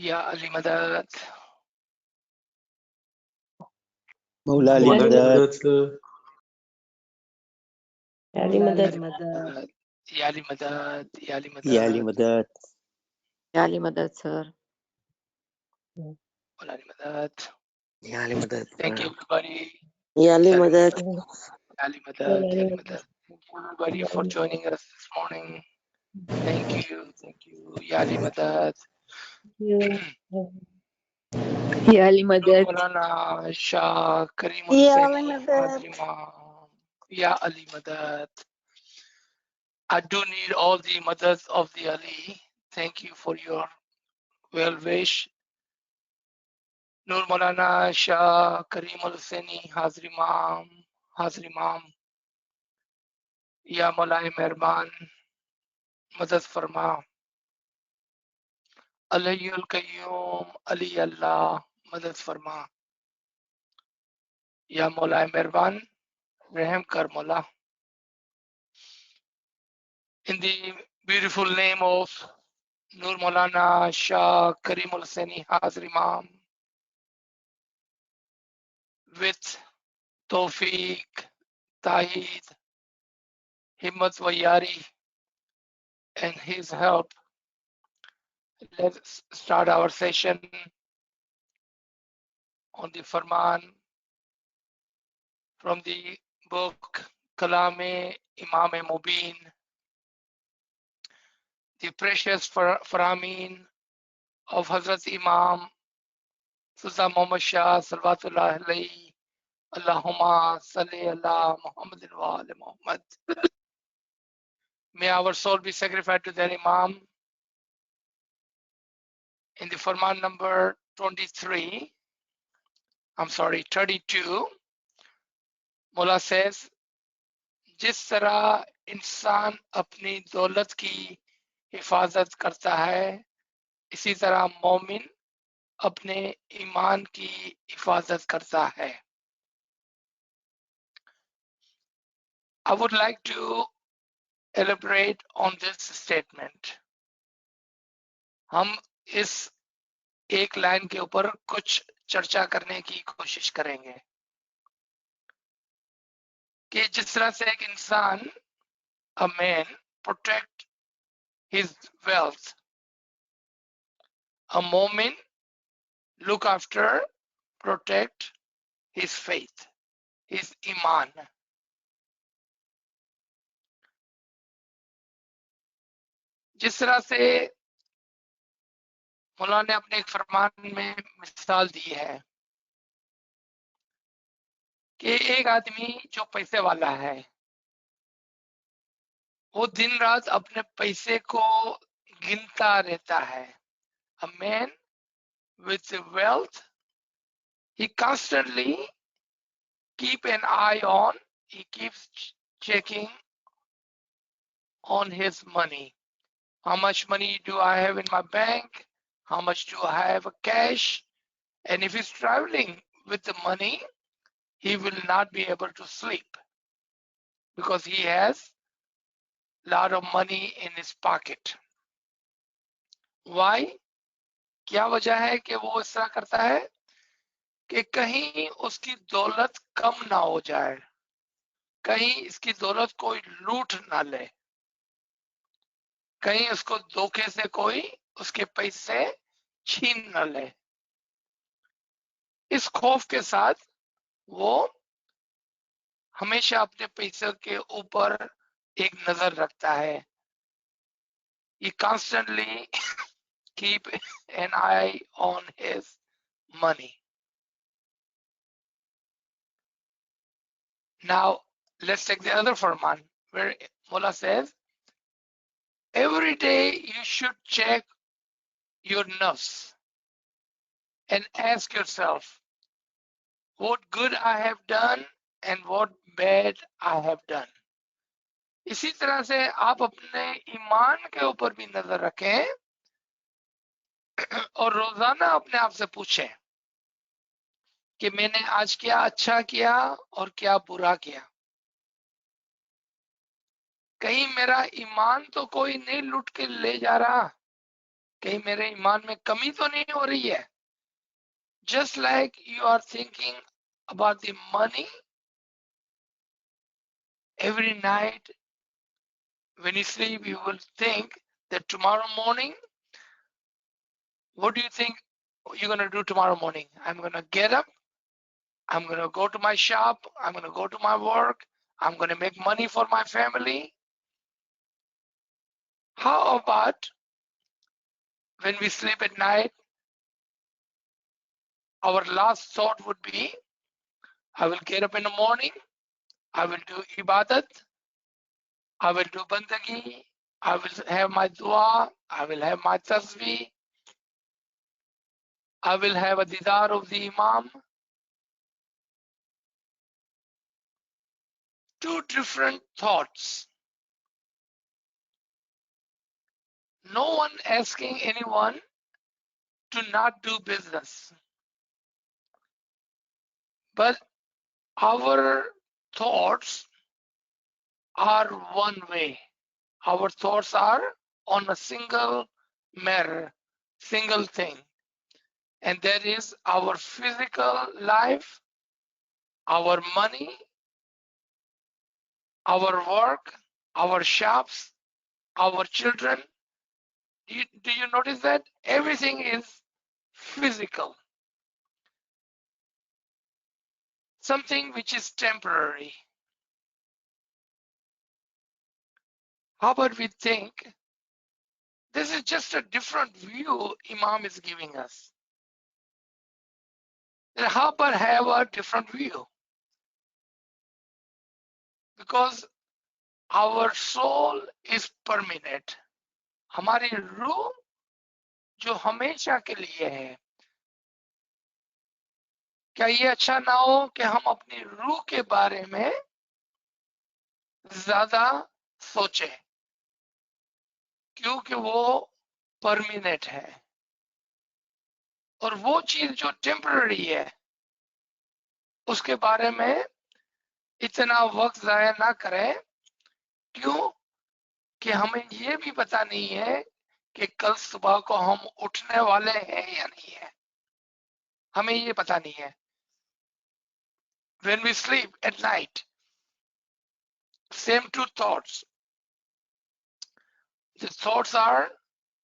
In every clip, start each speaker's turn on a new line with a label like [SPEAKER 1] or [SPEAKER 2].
[SPEAKER 1] या अली मदद,
[SPEAKER 2] मौला अली
[SPEAKER 3] या अली
[SPEAKER 2] मदद,
[SPEAKER 3] या अली मदद,
[SPEAKER 1] या अली मदद, या अली
[SPEAKER 2] या अली
[SPEAKER 1] मदद,
[SPEAKER 2] मदद,
[SPEAKER 4] या अली मदद सर।
[SPEAKER 1] मौला अली मदद.
[SPEAKER 2] या अली मदद,
[SPEAKER 1] Thank you everybody.
[SPEAKER 4] या अली मदद,
[SPEAKER 1] Ya Ali Madad, Ya Ali Madad. Thank you everybody for joining us this morning. Thank you, Ya Ali Madad.
[SPEAKER 4] या अली मदद,
[SPEAKER 1] Maulana Shah Kareem
[SPEAKER 4] Ya
[SPEAKER 1] Hussaini
[SPEAKER 4] Ali Madad.
[SPEAKER 1] Hazir Imam. Ya Ali Madad. I do need all the mothers of the Ali. Thank you for your well wish. Nur Maulana Shah Kareem Hussaini Hazir Imam. Hazir Imam. Ya Maulai Mehrban. Madad Farma. Alayul Qayyum Ali Allah. Madad Farma. Ya Maulai Mehrban. Rehem Kar Maula. In the beautiful name of Nur Maulana Shah Kareem Hussaini Hazir Imam, with Tawfiq, Tahid, Himmat Wayari, and his help, let's start our session on the Farman from the book Kalame Imam Mubin, the precious Faramin of Hazrat Imam Suza Muhammad Shah Salawatullah alayhi. Allahumma salli ala Muhammad wa ali Muhammad. May our soul be sacrificed to their Imam. In the Farman number 32, Mullah says, जिस तरह इंसान अपनी दौलत की हिफाजत करता है, इसी तरह मोमिन अपने ईमान की हिफाजत करता है. I would like to elaborate on this statement. हम इस एक लाइन के ऊपर कुछ चर्चा करने की कोशिश करेंगे कि जिस तरह से एक इंसान, a man, protect his wealth, a moment look after, protect his faith, his iman. जिस तरह से मौलाना ने अपने एक फरमान में मिसाल दी है कि एक आदमी जो पैसे वाला है, वो दिन रात अपने पैसे को गिनता रहता है. A man with wealth, he constantly keep an eye on, he keeps checking on his money. How much money do I have in my bank? How much do I have cash? And if he's traveling with the money, he will not be able to sleep because he has a lot of money in his pocket. Why? क्या वजह है कि वो इस तरह करता है कि कहीं उसकी दौलत कम ना हो जाए, कहीं इसकी दौलत कोई लूट ना ले, कहीं उसको धोखे से कोई उसके पैसे छीन न ले. इस खौफ के साथ वो हमेशा अपने पैसे के ऊपर एक नजर रखता है. He constantly keep an eye on his money. Now let's take the other Farman where Mullah says, every day you should check your nafs and ask yourself, what good I have done and what bad I have done. इसी तरह से आप अपने ईमान के ऊपर भी नजर रखें और रोजाना अपने आप से पूछें कि मैंने आज क्या अच्छा किया और क्या बुरा किया. कहीं मेरा ईमान तो कोई नहीं लूट के ले जा रहा, कहीं मेरे ईमान में कमी तो नहीं हो रही है? Just like you are thinking about the money every night when you sleep, you will think that tomorrow morning, what do you think you're going to do tomorrow morning? I'm going to get up, I'm going to go to my shop, I'm going to go to my work, I'm going to make money for my family. How about when we sleep at night, our last thought would be, I will get up in the morning, I will do ibadat, I will do bandagi, I will have my dua, I will have my tasbih, I will have a didar of the Imam. Two different thoughts. No one asking anyone to not do business. But our thoughts are one way. Our thoughts are on a single matter, single thing. And that is our physical life, our money, our work, our shops, our children. Do you notice that? Everything is physical. Something which is temporary. How about we think this is just a different view Imam is giving us? Then how about have a different view? Because our soul is permanent. हमारी रूह जो हमेशा के लिए है, क्या ये अच्छा ना हो कि हम अपनी रूह के बारे में ज्यादा सोचें, क्योंकि वो परमानेंट है, और वो चीज जो टेम्पररी है उसके बारे में इतना वक्त जाया ना करें। क्यों? कि हमें ये भी पता नहीं है कि कल सुबह को हम उठने वाले हैं या नहीं है, हमें ये पता नहीं है। When we sleep at night, same two thoughts. The thoughts are,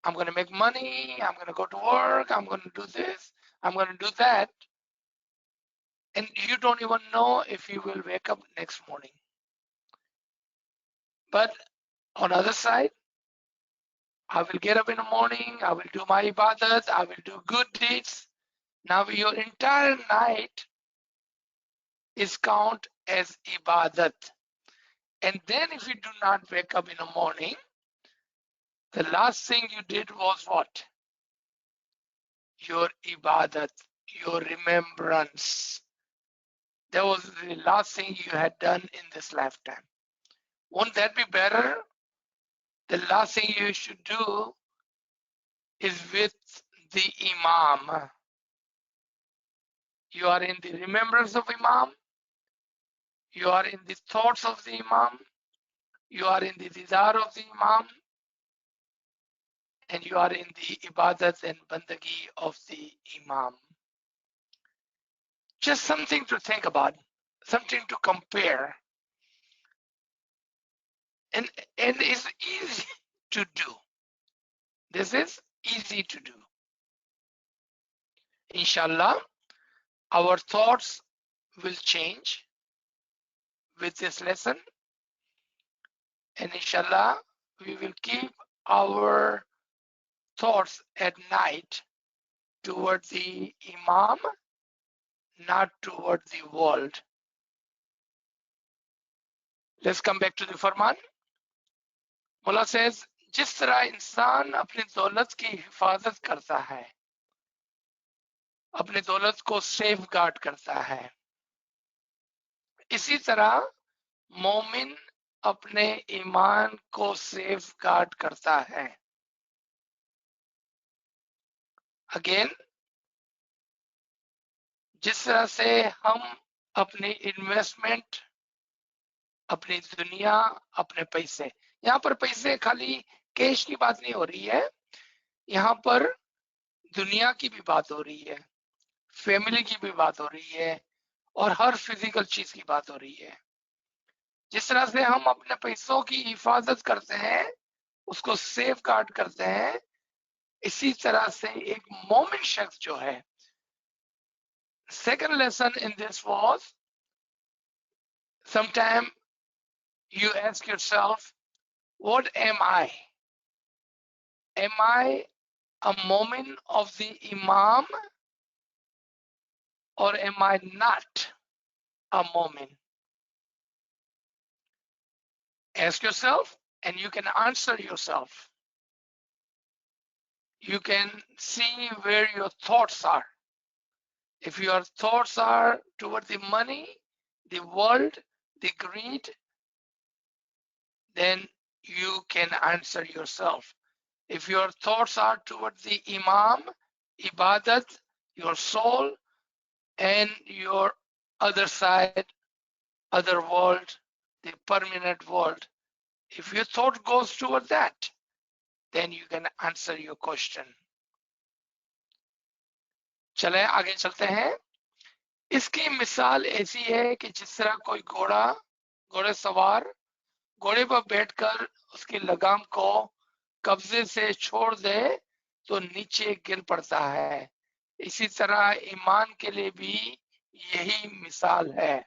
[SPEAKER 1] I'm going to make money, I'm going to go to work, I'm going to do this, I'm going to do that. And you don't even know if you will wake up next morning. But on the other side, I will get up in the morning, I will do my ibadat, I will do good deeds. Now your entire night is count as ibadat. And then if you do not wake up in the morning, the last thing you did was what? Your ibadat, your remembrance. That was the last thing you had done in this lifetime. Won't that be better? The last thing you should do is with the Imam. You are in the remembrance of Imam. You are in the thoughts of the Imam. You are in the didar of the Imam. And you are in the ibadat and bandagi of the Imam. Just something to think about, something to compare. And it's easy to do. This is easy to do. Inshallah, our thoughts will change with this lesson. And inshallah, we will keep our thoughts at night toward the Imam, not toward the world. Let's come back to the Farman. Mullah says, जिस तरह इंसान अपनी दौलत की हिफाजत करता है, अपनी दौलत को सेफ गार्ड करता है, इसी तरह मोमिन अपने ईमान को सेफ गार्ड करता है। अगेन, जिस तरह से हम अपनी इन्वेस्टमेंट, अपनी दुनिया, अपने पैसे, यहाँ पर पैसे खाली कैश की बात नहीं हो रही है, यहाँ पर दुनिया की भी बात हो रही है, फैमिली की भी बात हो रही है, और हर फिजिकल चीज की बात हो रही है। जिस तरह से हम अपने पैसों की हिफाजत करते हैं, उसको सेफ गार्ड करते हैं, इसी तरह से एक मोमिन शख्स जो है, second lesson in this was, sometime you ask yourself, what am I? Am I a mu'min of the Imam, or am I not a mu'min? Ask yourself, and you can answer yourself. You can see where your thoughts are. If your thoughts are toward the money, the world, the greed, then you can answer yourself. If your thoughts are toward the Imam, Ibadat, your soul, and your other side, other world, the permanent world, if your thought goes toward that, then you can answer your question. चले आगे चलते हैं। इसकी मिसाल ऐसी है कि जिस तरह कोई घोड़े सवार घोड़े पर बैठकर उसकी लगाम को कब्जे से छोड़ दे तो नीचे गिर पड़ता है, इसी तरह ईमान के लिए भी यही मिसाल है।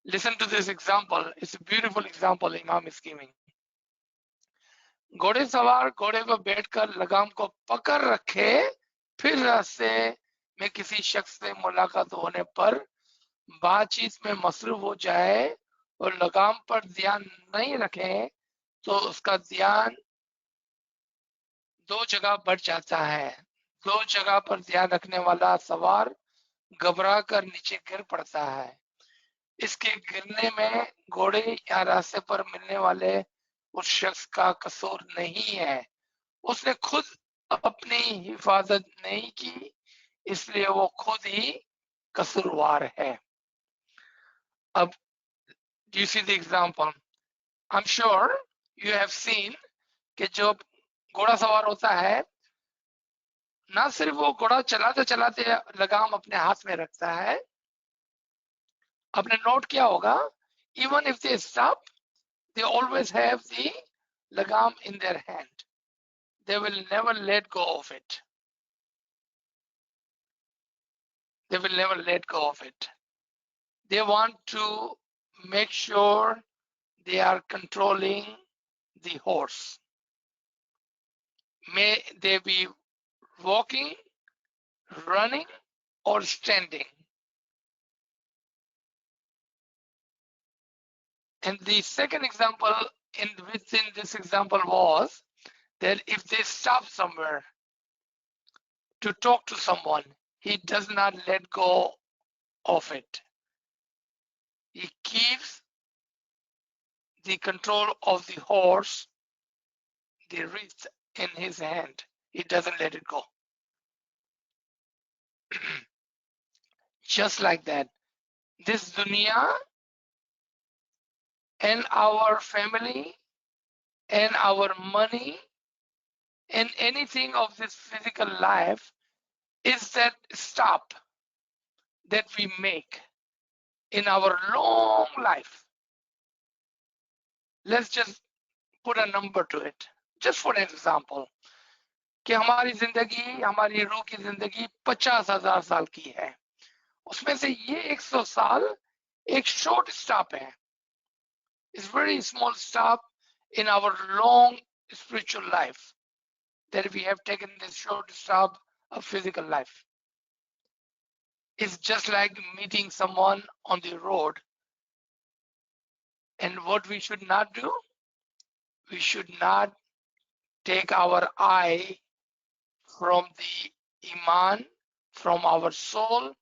[SPEAKER 1] Listen to this example. It's a beautiful example Imam is giving. घोड़े सवार घोड़े पर बैठकर लगाम को पकड़ रखे, फिर रास्ते में किसी शख्स से मुलाकात होने पर बातचीत में मसरूफ हो जाए और लगाम पर ध्यान नहीं रखे तो उसका ध्यान दो जगह बढ़ जाता है। दो जगह पर ध्यान रखने वाला सवार घबरा कर नीचे गिर पड़ता है। इसके गिरने में घोड़े या रास्ते पर मिलने वाले उस शख्स का कसूर नहीं है, उसने खुद अपनी हिफाजत नहीं की, इसलिए वो खुद ही कसूरवार है। अब do you see the example? I'm sure you have seen कि जो घोड़ा सवार होता है, ना सिर्फ वो घोड़ा चलाते चलाते लगाम अपने हाथ में रखता है, आपने नोट किया होगा, even if they stop, they always have the lagam in their hand. They will never let go of it. They will never let go of it. They want to make sure they are controlling the horse. May they be walking, running, or standing. And the second example within this example was that if they stop somewhere to talk to someone, he does not let go of it. He keeps the control of the horse, the wrist in his hand. He doesn't let it go. Just like that, this dunya and our family and our money and anything of this physical life is that stop that we make in our long life. Let's just put a number to it, just for an example, कि हमारी जिंदगी, हमारी रूह की जिंदगी 50,000 साल की है, उसमें से ये 100 साल एक short stop है. It's very small stop in our long spiritual life that we have taken this short stop of physical life. It's just like meeting someone on the road. And what we should not do, we should not take our eye from the iman, from our soul,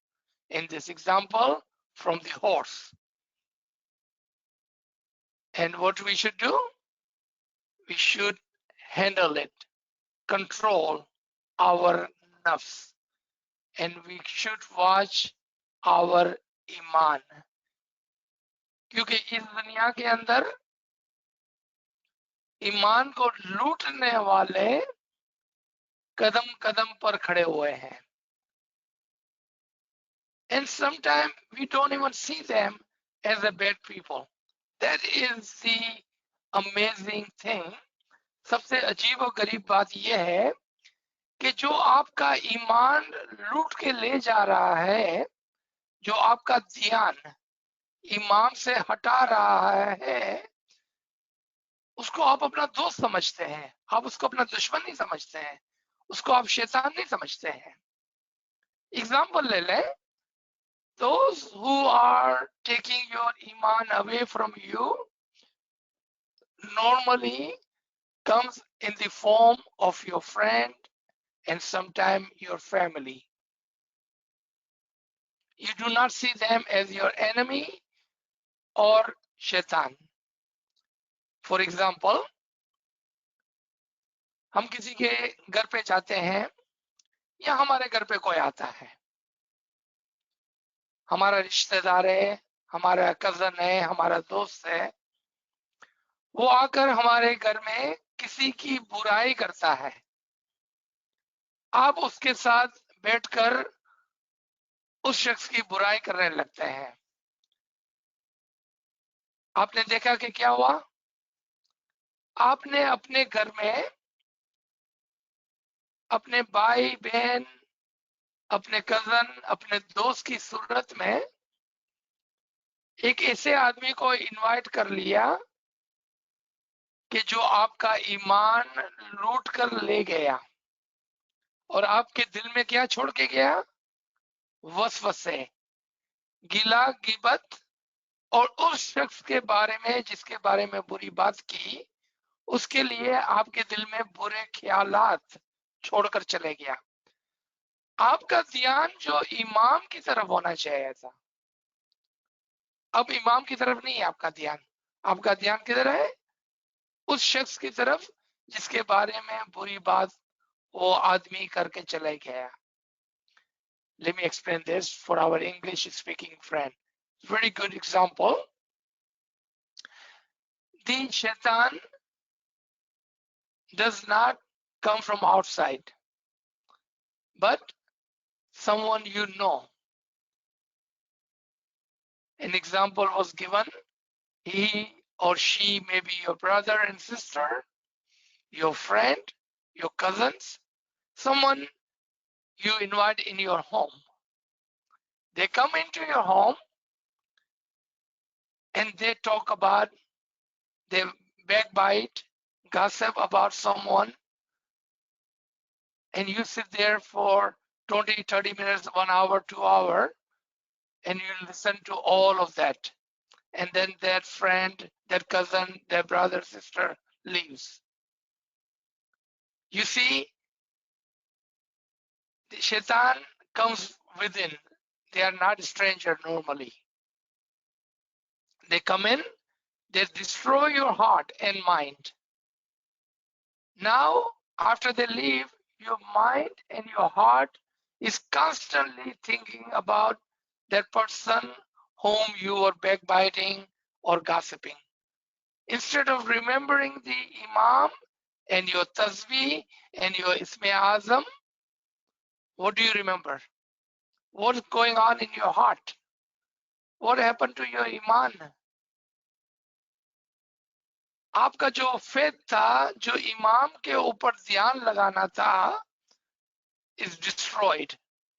[SPEAKER 1] in this example, from the horse. And what we should do, we should handle it, control our nafs, and we should watch our iman. क्योंकि इस दुनिया के अंदर ईमान को लूटने वाले कदम कदम पर खड़े हुए हैं. And sometimes we don't even see them as a bad people. That is the amazing thing. सबसे अजीब और गरीब बात यह है कि जो आपका ईमान लूट के ले जा रहा है, जो आपका ध्यान ईमान से हटा रहा है, उसको आप अपना दोस्त समझते हैं, आप उसको अपना दुश्मन नहीं समझते हैं, उसको आप शैतान नहीं समझते हैं. एग्जाम्पल ले लें, those who are taking your iman away from you normally comes in the form of your friend and sometimes your family. You do not see them as your enemy or shaitan. For example, हम किसी के घर पे जाते हैं या हमारे घर पे कोई आता है, हमारा रिश्तेदार है, हमारा कजन है, हमारा दोस्त है, वो आकर हमारे घर में किसी की बुराई करता है. आप उसके साथ बैठकर उस शख्स की बुराई करने लगते हैं. आपने देखा कि क्या हुआ? आपने अपने घर में अपने भाई बहन, अपने कजन, अपने दोस्त की सूरत में एक ऐसे आदमी को इनवाइट कर लिया कि जो आपका ईमान लूट कर ले गया और आपके दिल में क्या छोड़ के गया? वसवसे, गिला, गिबत और उस शख्स के बारे में जिसके बारे में बुरी बात की, उसके लिए आपके दिल में बुरे ख्यालात छोड़कर चले गया. आपका ध्यान जो इमाम की तरफ होना चाहिए था, अब इमाम की तरफ नहीं है आपका ध्यान. आपका ध्यान किधर है? उस शख्स की तरफ जिसके बारे में बुरी बात वो आदमी करके चले गया. Let me explain this for our English speaking friend. Very good example. The shaitan does not come from outside, but someone you know. An example was given. He or she may be your brother and sister, your friend, your cousins, someone you invite in your home. They come into your home and they talk about, they backbite, gossip about someone, and you sit there for 20, 30 minutes, 1 hour, 2 hours, and you listen to all of that. And then that friend, that cousin, that brother, sister leaves. You see, the shaitan comes within. They are not stranger normally. They come in, they destroy your heart and mind. Now, after they leave, your mind and your heart is constantly thinking about that person whom you are backbiting or gossiping. Instead of remembering the Imam and your Tasbih and your Isme Azam, what do you remember? What's going on in your heart? What happened to your Iman? आपका जो faith था, जो इमाम के ऊपर ध्यान लगाना था, is destroyed,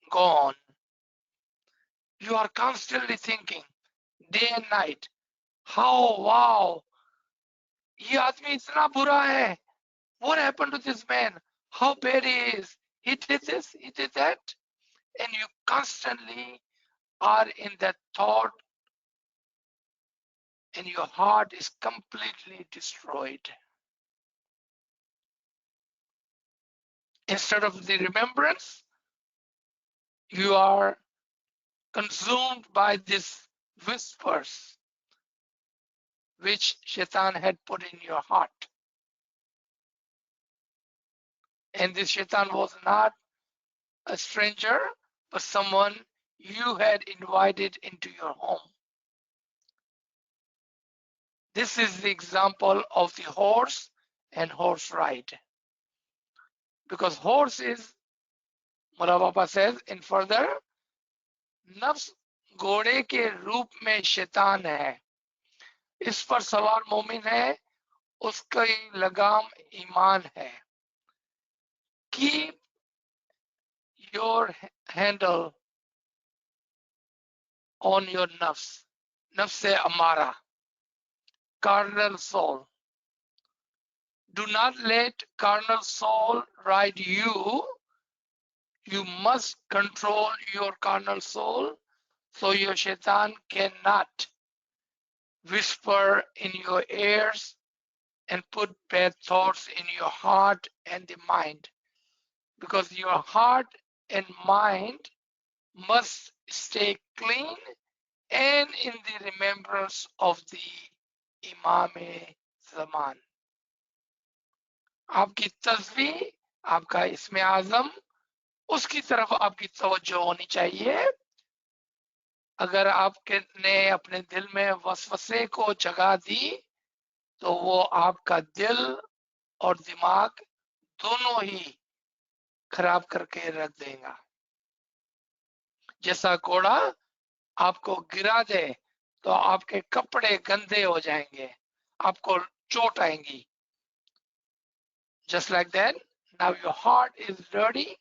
[SPEAKER 1] gone. You are constantly thinking, day and night, how, wow, ये आदमी इतना बुरा है. What happened to this man? How bad he is. He did this, he did that. And you constantly are in that thought and your heart is completely destroyed. Instead of the remembrance, you are consumed by these whispers which Shaitan had put in your heart. And this Shaitan was not a stranger, but someone you had invited into your home. This is the example of the horse and horse ride. Because horse is, Mullah Papa says in further, नफ्स घोड़े के रूप में शैतान है, इस पर सवार मोमिन है, उसकी लगाम ईमान है. Keep your handle on your nafs, nafs amara, carnal soul. Do not let carnal soul ride you. You must control your carnal soul so your shaitan cannot whisper in your ears and put bad thoughts in your heart and the mind. Because your heart and mind must stay clean and in the remembrance of the Imam Zaman. आपकी तस्वीर, आपका इसमें आजम, उसकी तरफ आपकी तवज्जो होनी चाहिए. अगर आपने अपने दिल में वसवसे को जगह दी तो वो आपका दिल और दिमाग दोनों ही खराब करके रख देगा. जैसा घोड़ा आपको गिरा दे तो आपके कपड़े गंदे हो जाएंगे, आपको चोट आएंगी. Just like that, now your heart is dirty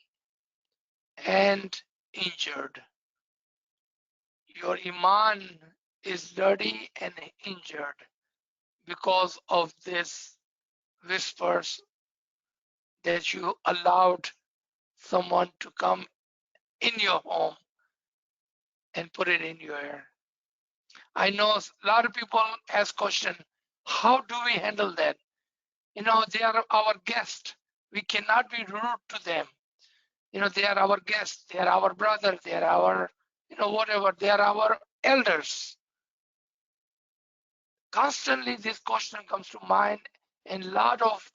[SPEAKER 1] and injured. Your iman is dirty and injured because of this whispers that you allowed someone to come in your home and put it in your ear. I know a lot of people ask question, how do we handle that? You know, they are our guests. We cannot be rude to them. You know, they are our guests. They are our brother. They are our, you know, whatever. They are our elders. Constantly this question comes to mind, and a lot of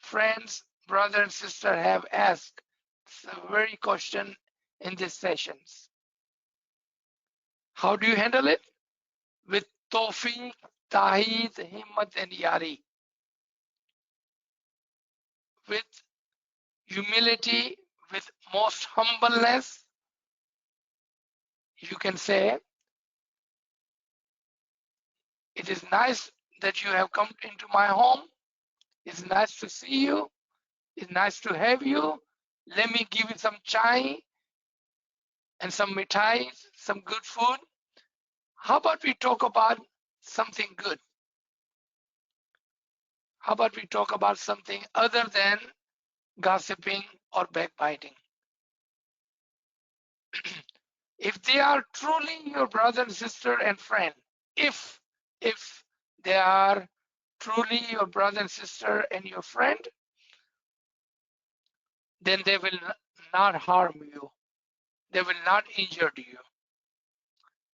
[SPEAKER 1] friends, brother and sister have asked the very question in these sessions. How do you handle it? With tawfiq, taheed, himmat and yari. With humility, with most humbleness, you can say, it is nice that you have come into my home. It's nice to see you. It's nice to have you. Let me give you some chai and some mithai, some good food. How about we talk about something good? How about we talk about something other than gossiping or backbiting? If they are truly your brother and sister and friend, if they are truly your brother and sister and your friend, then they will not harm you. They will not injure you.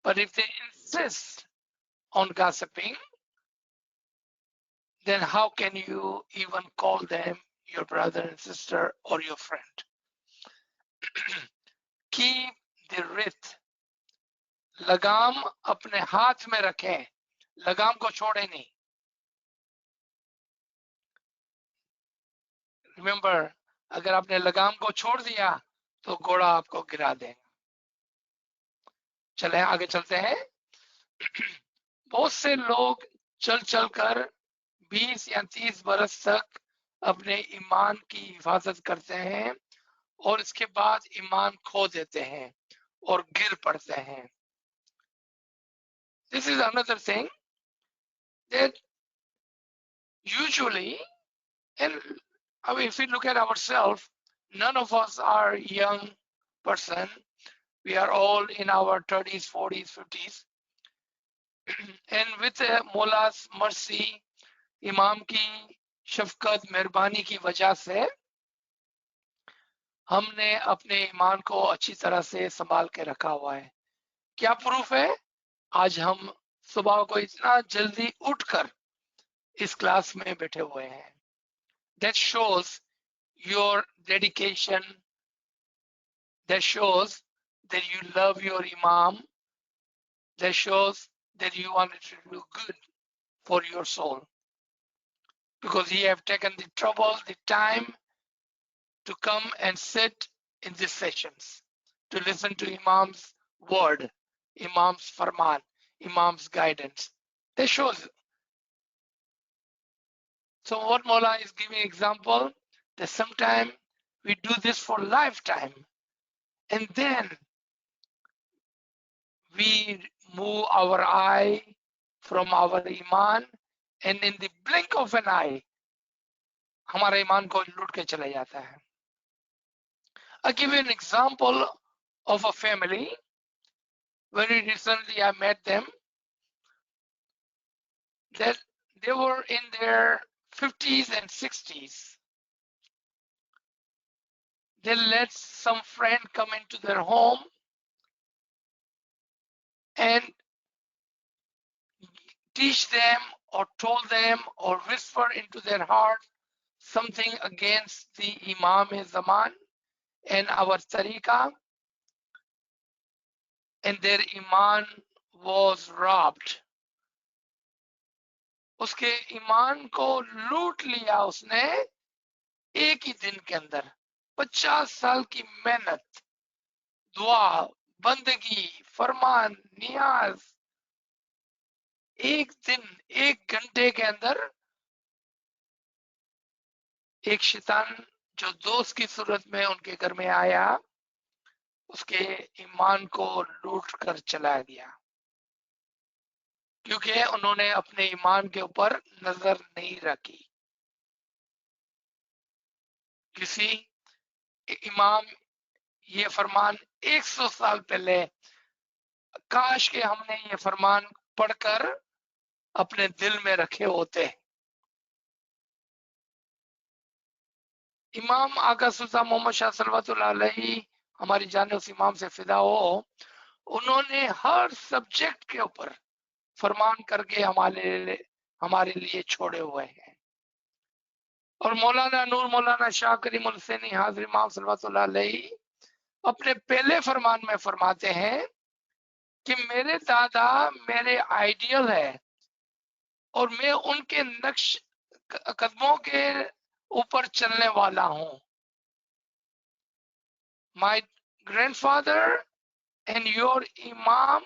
[SPEAKER 1] But if they insist on gossiping, then how can you even call them your brother and sister or your friend? Keep the wrist. लगाम अपने हाथ में रखें, लगाम को छोड़े नहीं. Remember, अगर आपने लगाम को छोड़ दिया तो घोड़ा आपको गिरा देगा. चलें आगे चलते हैं. बहुत से लोग चल कर 20 या 30 बरस तक अपने ईमान की हिफाजत करते हैं और इसके बाद ईमान खो देते हैं और गिर पड़ते हैं. This is another thing that usually, and I mean, if we look at ourselves, none of us are young person. We are all in our 30s, 40s, 50s. And with Mullah's mercy, Imam की शफकत मेहरबानी की वजह से हमने अपने ईमान को अच्छी तरह से संभाल के रखा हुआ है. क्या प्रूफ है? आज हम सुबह को इतना जल्दी उठकर इस क्लास में बैठे हुए हैं. That shows your dedication. That shows that you love your Imam. That shows that you want to do good for your soul. because he have taken the trouble, the time to come and sit in these sessions, to listen to Imam's word, Imam's Farman, Imam's guidance. That shows. So what Mola is giving example, that sometimes we do this for lifetime, and then we move our eye from our iman, and in the blink of an eye, हमारा ईमान को लूट के चला जाता है. I'll give you an example of a family. Very recently I met them. That they were in their 50s and 60s. They let some friend come into their home and teach them or told them or whisper into their heart something against the Imam-e-Zaman and our tariqah, and their iman was robbed. उसके ईमान को लूट लिया उसने एक ही दिन के अंदर. 50 साल की मेहनत, दुआ, बंदगी, फरमान, नियाज, एक दिन, एक घंटे के अंदर एक शैतान जो दोस्त की सूरत में उनके घर में आया, उसके ईमान को लूट कर चला गया, क्योंकि उन्होंने अपने ईमान के ऊपर नजर नहीं रखी. किसी इमाम ये फरमान 100 साल पहले, काश के हमने ये फरमान पढ़कर अपने दिल में रखे होते. इमाम आका सुल्तान मोहम्मद शाह सल्लल्लाहु अलैहि, हमारी जाने उस इमाम से फिदा हो, उन्होंने हर सब्जेक्ट के ऊपर फरमान करके हमारे लिए छोड़े हुए हैं. और मौलाना नूर मौलाना शाह करीम हुसैनी हाजिर इमाम सल्लल्लाहु अलैहि अपने पहले फरमान में फरमाते हैं कि मेरे दादा मेरे आइडियल है और मैं उनके नक्श कदमों के ऊपर चलने वाला हूं. My grandfather and your imam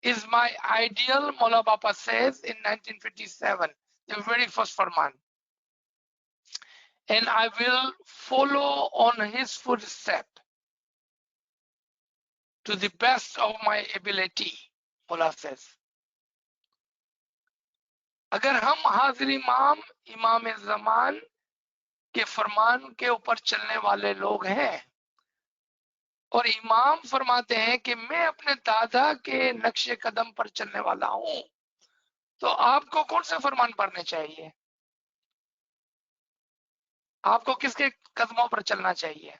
[SPEAKER 1] is my ideal, Maula Bapa says in 1957, the very first farman. And I will follow on his footstep to the best of my ability, Maula says. अगर हम हाजिर इमाम, इमाम ज़मान के फरमान के ऊपर चलने वाले लोग हैं और इमाम फरमाते हैं कि मैं अपने दादा के नक्शे कदम पर चलने वाला हूं, तो आपको कौन से फरमान पढ़ने चाहिए? आपको किसके कदमों पर चलना चाहिए?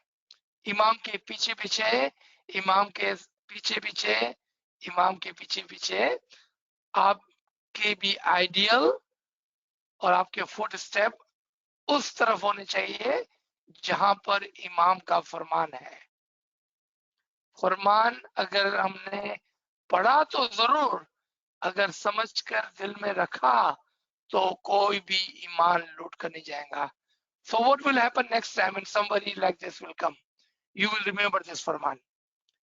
[SPEAKER 1] इमाम के पीछे पीछे, इमाम के पीछे पीछे, इमाम के पीछे पीछे आपके भी आइडियल और आपके फुट स्टेप उस तरफ होने चाहिए जहां पर इमाम का फरमान है. फरमान अगर हमने पढ़ा तो जरूर, अगर समझकर दिल में रखा तो कोई भी ईमान लूट कर नहीं जाएगा. So what will happen next time when somebody like this will come? You will remember this Farman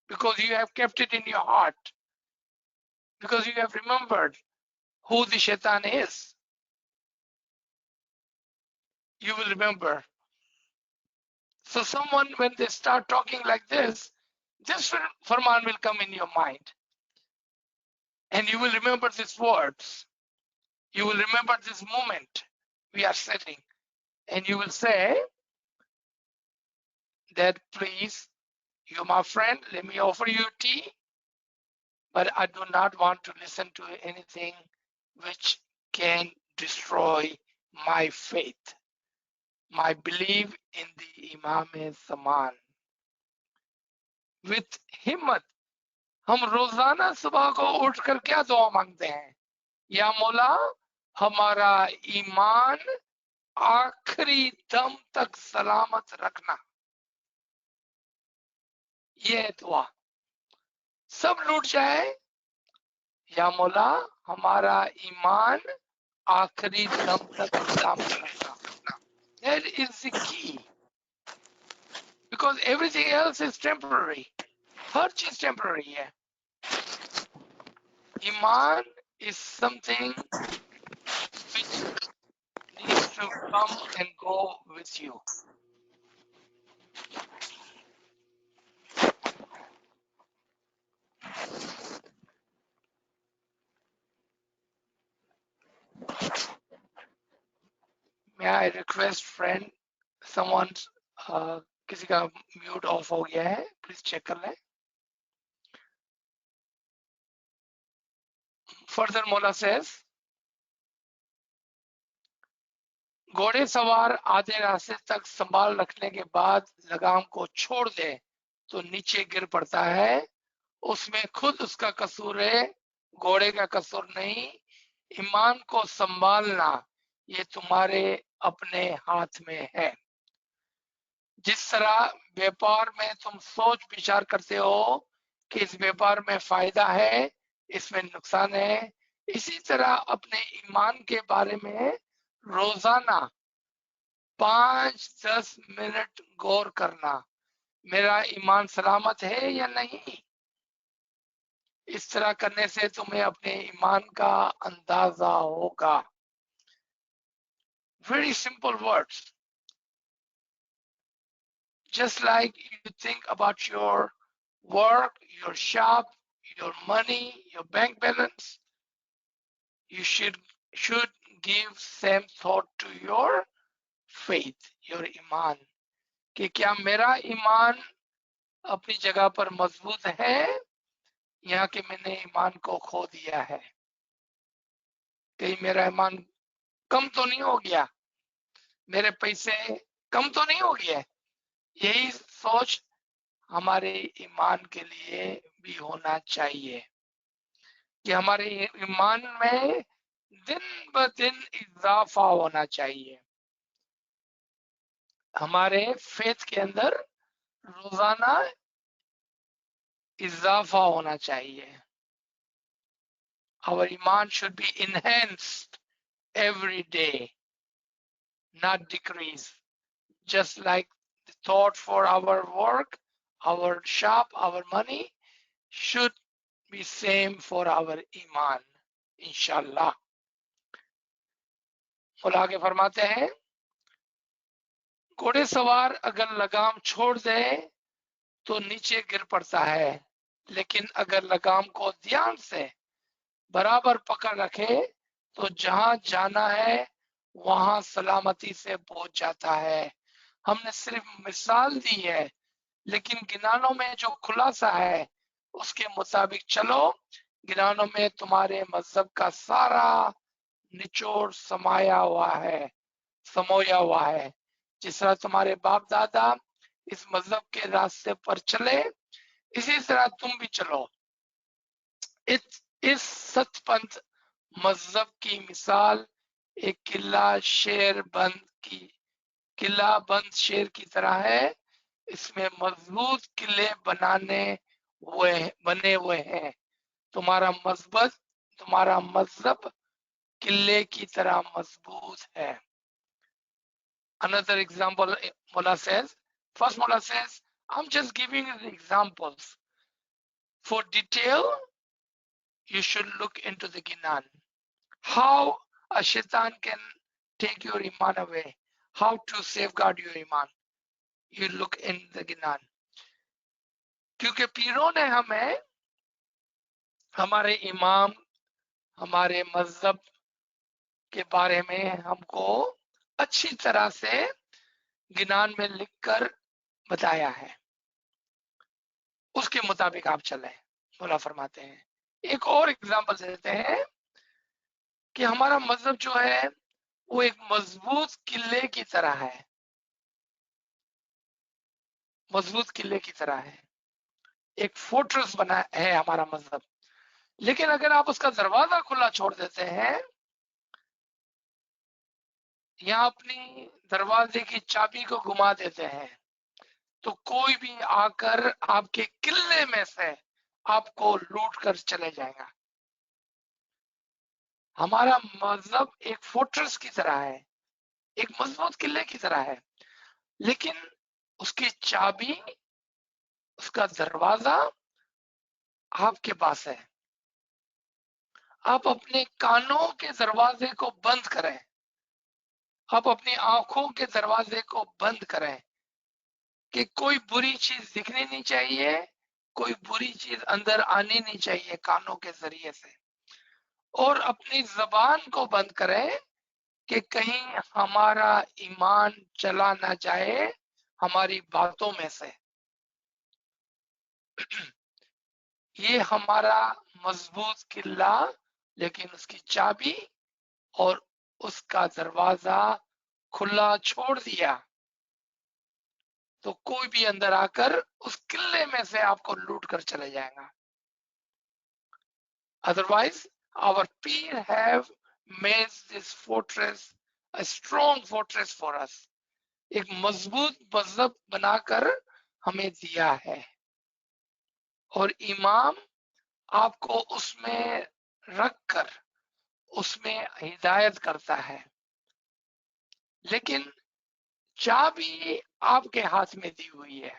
[SPEAKER 1] because you have kept it in your heart, because you have remembered who the shaitan is. You will remember. So someone, when they start talking like this Farman will come in your mind and you will remember these words. You will remember this moment we are sitting and you will say that, please, you're my friend, let me offer you tea, but I do not want to listen to anything which can destroy my faith, my belief in the Imam-e-Zaman. With हिम्मत हम रोजाना सुबह को उठकर क्या दुआ मांगते हैं? या मौला हमारा ईमान आखिरी दम तक सलामत रखना. ये दुआ सब लूट जाए, या मौला हमारा ईमान आखिरी दम तक काम करना। That is the key. Because everything else is temporary. हर चीज temporary है. Iman is something which needs to come and go with you. May I request friend, someone किसी का म्यूट ऑफ हो गया है, प्लीज चेक कर लें. Further Mola says, घोड़े सवार आधे रास्ते तक संभाल रखने के बाद लगाम को छोड़ दे तो नीचे गिर पड़ता है. उसमें खुद उसका कसूर है, घोड़े का कसूर नहीं. ईमान को संभालना ये तुम्हारे अपने हाथ में है. जिस तरह व्यापार में तुम सोच विचार करते हो कि इस व्यापार में फायदा है, इसमें नुकसान है, इसी तरह अपने ईमान के बारे में रोजाना 5-10 मिनट गौर करना. मेरा ईमान सलामत है या नहीं. इस तरह करने से तुम्हें अपने ईमान का अंदाजा होगा. Very simple words. Just like you think about your work, your shop, your money, your bank balance, you should give same thought to your faith, your iman. कि क्या मेरा ईमान अपनी जगह पर मजबूत है या कि मैंने ईमान को खो दिया है. कहीं मेरा ईमान कम तो नहीं हो गया, मेरे पैसे कम तो नहीं हो गए. यही सोच हमारे ईमान के लिए भी होना चाहिए कि हमारे ईमान में दिन ब दिन इजाफा होना चाहिए. हमारे फेथ के अंदर रोजाना इजाफा होना चाहिए. Our iman should be enhanced every day, not decrease. Just like the thought for our work, our shop, our money should be same for our iman, inshallah. और आगे फरमाते हैं, घोड़े सवार अगर लगाम छोड़ दे तो नीचे गिर पड़ता है, लेकिन अगर लगाम को ध्यान से बराबर पकड़ रखे तो जहां जाना है वहां सलामती से पहुंच जाता है. हमने सिर्फ मिसाल दी है, लेकिन गिनानों में जो खुलासा है उसके मुताबिक चलो. गिनानों में तुम्हारे मजहब का सारा निचोड़ समाया हुआ है, समोया हुआ है. जिस तरह तुम्हारे बाप दादा इस मजहब के रास्ते पर चले, इसी तरह तुम भी चलो. इस सतपंथ मजहब की मिसाल एक किला बंद शेर की तरह है. इसमें मजबूत किले बने हुए हैं. तुम्हारा मजहब किले की तरह मजबूत है. Another example, Mullah says, first Mullah says, I'm just giving you the examples. For detail, you should look into the Ginan. How a shaitan can take your iman away. How to safeguard your iman. You look in the Ginan. क्योंकि पीरों ने हमें हमारे इमाम, हमारे मजहब के बारे में हमको अच्छी तरह से गिनान में लिखकर बताया है. उसके मुताबिक आप चलें. मौला फरमाते हैं, एक और एग्जांपल देते हैं कि हमारा मजहब जो है वो एक मजबूत किले की तरह है. मजबूत किले की तरह है, एक फोर्ट्रेस बना है हमारा मजहब. लेकिन अगर आप उसका दरवाजा खुला छोड़ देते हैं या अपनी दरवाजे की चाबी को घुमा देते हैं, तो कोई भी आकर आपके किले में से आपको लूट कर चले जाएगा. हमारा मजहब एक फोर्ट्रेस की तरह है, एक मजबूत किले की तरह है, लेकिन उसकी चाबी, उसका दरवाजा आपके पास है। आप अपने कानों के दरवाजे को बंद करें, आप अपनी आंखों के दरवाजे को बंद करें कि कोई बुरी चीज दिखनी नहीं चाहिए, कोई बुरी चीज अंदर आनी नहीं चाहिए कानों के जरिए से। और अपनी जबान को बंद करें कि कहीं हमारा ईमान चला ना जाए हमारी बातों में से। ये हमारा मजबूत किला, लेकिन उसकी चाबी और उसका दरवाजा खुला छोड़ दिया तो कोई भी अंदर आकर उस किले में से आपको लूट कर चले जाएगा। Otherwise, our peer have made this fortress a strong fortress for us. एक मजबूत मजहब बनाकर हमें दिया है और इमाम आपको उसमें रखकर उसमें हिदायत करता है, लेकिन चाबी आपके हाथ में दी हुई है।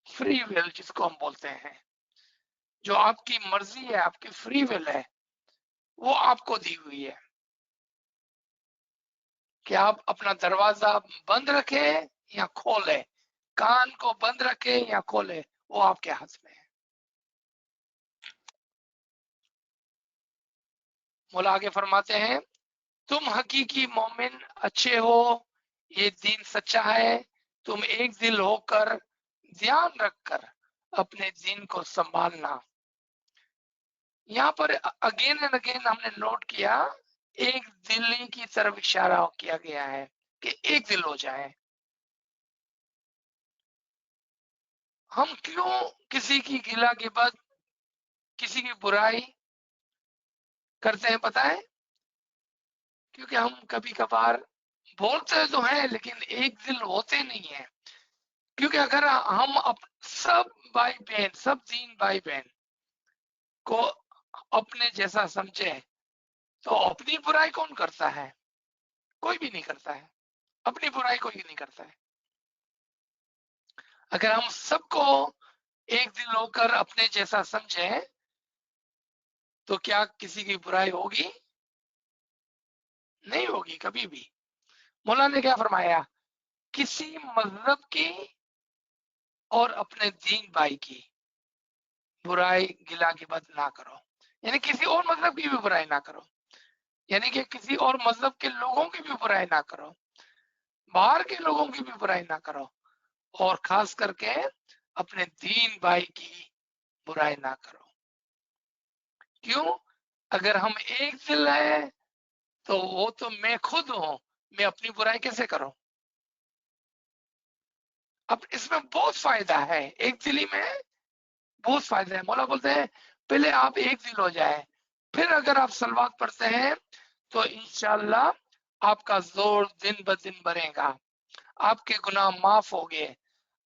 [SPEAKER 1] फ्री विल जिसको हम बोलते हैं, जो आपकी मर्जी है, आपकी फ्री विल है, वो आपको दी हुई है कि आप अपना दरवाजा बंद रखे या खोले, कान को बंद रखे या खोले, वो आपके हाथ में है। मौला आगे फरमाते हैं, तुम हकीकी मोमिन अच्छे हो, ये दीन सच्चा है, तुम एक दिल होकर ध्यान रखकर अपने दीन को संभालना। यहाँ पर अगेन एंड अगेन हमने नोट किया, एक दिल की तरफ इशारा किया गया है कि एक दिल हो जाए। हम क्यों किसी की गिला गिबत, किसी की बुराई करते हैं पता है? क्योंकि हम कभी कभार बोलते तो हैं लेकिन एक दिल होते नहीं है। क्योंकि अगर हम सब भाई बहन, सब दीन भाई बहन को अपने जैसा समझे तो अपनी बुराई कौन करता है? कोई भी नहीं करता है, अपनी बुराई कोई नहीं करता है। अगर हम सबको एक दिल होकर अपने जैसा समझे तो क्या किसी की बुराई होगी? नहीं होगी कभी भी। मौला ने क्या फरमाया? किसी मजहब की और अपने दीन भाई की बुराई गिला गिबत ना करो, यानी किसी और मजहब की भी बुराई ना करो, यानी कि किसी और मजहब के लोगों की भी बुराई ना करो, बाहर के लोगों की भी बुराई ना करो, और खास करके अपने दीन भाई की बुराई ना करो। क्यों? अगर हम एक दिल है तो वो तो मैं खुद हूं, मैं अपनी बुराई कैसे करूं? अब इसमें बहुत फायदा है, एक दिली में बहुत फायदा है। मौला बोलते हैं पहले आप एक दिल हो जाए, फिर अगर आप सलवात पढ़ते हैं तो इंशाल्लाह आपका जोर दिन ब दिन बढ़ेगा, आपके गुनाह माफ होंगे,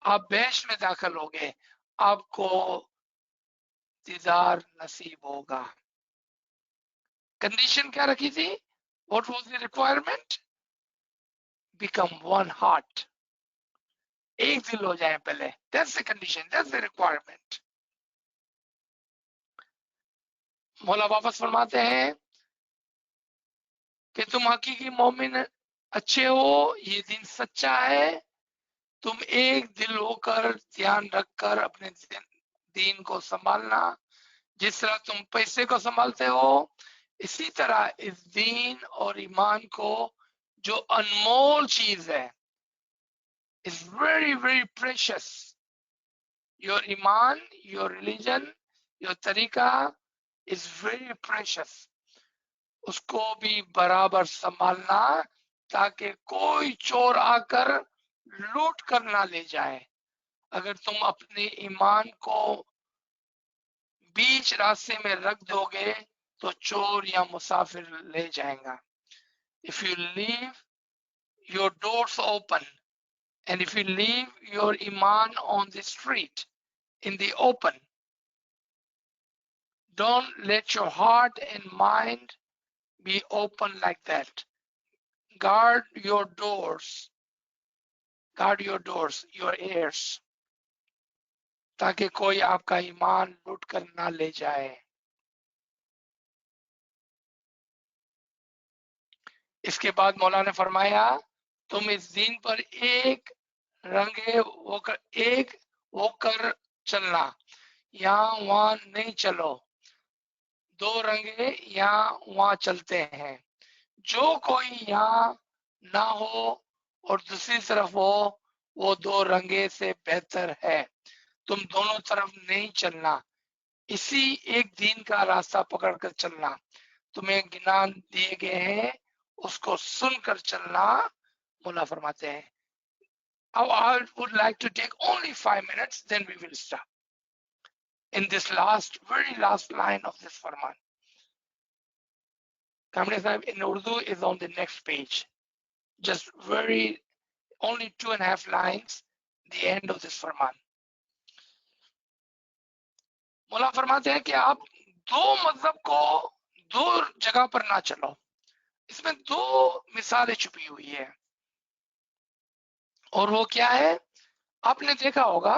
[SPEAKER 1] आप बेहश में दाखिल होंगे, आपको दीदार नसीब होगा। कंडीशन क्या रखी थी? What was the requirement? Become one heart, एक दिल हो जाए पहले, that's the condition, that's the requirement. मौला वापस फरमाते हैं कि तुम हकीकी मोमिन अच्छे हो, ये दिन सच्चा है, तुम एक दिल होकर ध्यान रखकर अपने दीन को संभालना। जिस तरह तुम पैसे को संभालते हो, इसी तरह इस दीन और ईमान को, जो अनमोल चीज है, is very very precious. Your ईमान, योर रिलीजन, योर तरीका इज वेरी प्रेशियस। उसको भी बराबर संभालना ताकि कोई चोर आकर लूट कर ना ले जाए। अगर तुम अपने ईमान को बीच रास्ते में रख दोगे तो चोर या मुसाफिर ले जाएगा। If you leave your doors open and if you leave your iman on the street in the open, don't let your heart and mind be open like that. Guard your doors, your ears, ताकि कोई आपका ईमान लूट कर ना ले जाए। इसके बाद मौला ने फरमाया, तुम इस दिन पर एक होकर चलना, यहाँ वहां नहीं चलो, दो रंगे यहाँ वहां चलते हैं। जो कोई यहाँ ना हो और दूसरी तरफ हो, वो दो रंगे से बेहतर है। तुम दोनों तरफ नहीं चलना, इसी एक दिन का रास्ता पकड़कर चलना। तुम्हें ज्ञान दिए गए हैं, उसको सुनकर चलना। मौला फरमाते हैं, I would like to take only 5 minutes, then we will stop. In this very last line of this Farman. Kamle Sahib in Urdu is on the next page. Just only 2.5 lines, the end of this Farman. मौला फरमाते हैं कि आप दो मजहब को दो जगह पर ना चलो। इसमें दो मिसालें छुपी हुई है, और वो क्या है? आपने देखा होगा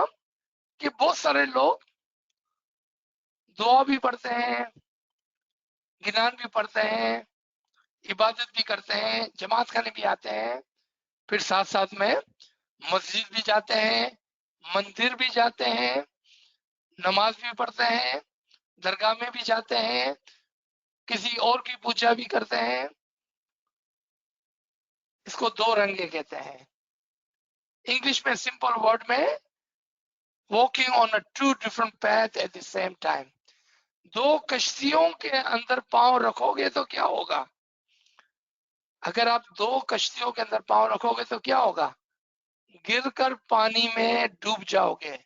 [SPEAKER 1] कि बहुत सारे लोग दुआ भी पढ़ते हैं, गिनान भी पढ़ते हैं, इबादत भी करते हैं, जमात खाने भी आते हैं, फिर साथ साथ में मस्जिद भी जाते हैं, मंदिर भी जाते हैं, नमाज भी पढ़ते हैं, दरगाह में भी जाते हैं, किसी और की पूजा भी करते हैं। इसको दो रंगे कहते हैं। इंग्लिश में सिंपल वर्ड में walking on a two different path at the same time. दो कश्तियों के अंदर पांव रखोगे तो क्या होगा? अगर आप दो कश्तियों के अंदर पांव रखोगे तो क्या होगा? गिरकर पानी में डूब जाओगे।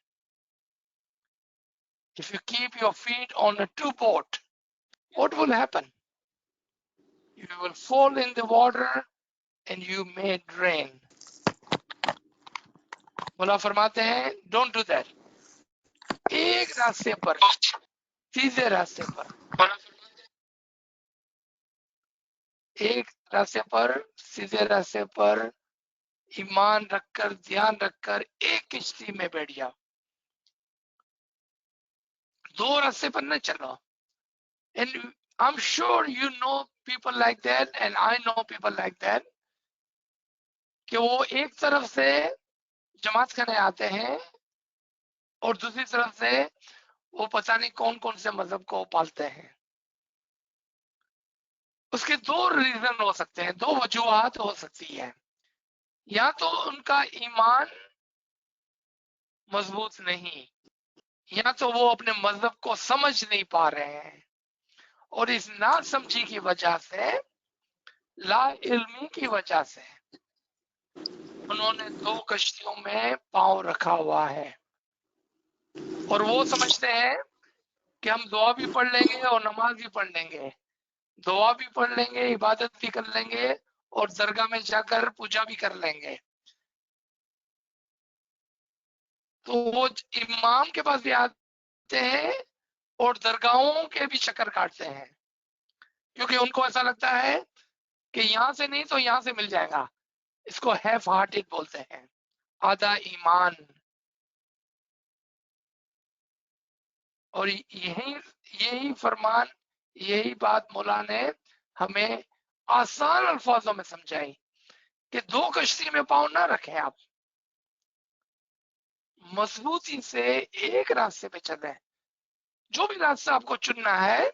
[SPEAKER 1] If you keep your feet on a two boat, what will happen? You will fall in the water and you may drain. मौला फरमाते हैं, don't do that. एक रास्ते पर, सीधे रास्ते पर, एक रास्ते पर, सीधे रास्ते पर ईमान रखकर, ध्यान रखकर एक किश्ती में बैठ जाओ। दो रास्ते पर न चलो। And I'm sure you know people like that, and I know people like that, कि वो एक तरफ से जमात खाने आते हैं और दूसरी तरफ से वो पता नहीं कौन कौन से मजहब को पालते हैं। उसके दो रीजन हो सकते हैं, दो वजूहात हो सकती है। या तो उनका ईमान मजबूत नहीं, या तो वो अपने मजहब को समझ नहीं पा रहे हैं, और इस ना समझी की वजह से, ला इल्मी की वजह से उन्होंने दो कश्तियों में पांव रखा हुआ है। और वो समझते हैं कि हम दुआ भी पढ़ लेंगे और नमाज भी पढ़ लेंगे, दुआ भी पढ़ लेंगे, इबादत भी कर लेंगे और दरगाह में जाकर पूजा भी कर लेंगे। तो वो इमाम के पास भी आते हैं और दरगाहों के भी चक्कर काटते हैं, क्योंकि उनको ऐसा लगता है कि यहाँ से नहीं तो यहाँ से मिल जाएगा। इसको हैफ हार्टेड बोलते हैं, आधा ईमान। और यही फरमान, यही बात मौला ने हमें आसान अल्फाजों में समझाई कि दो कश्ती में पांव ना रखें आप, मजबूती से एक रास्ते पे चले। जो भी रास्ता आपको चुनना है,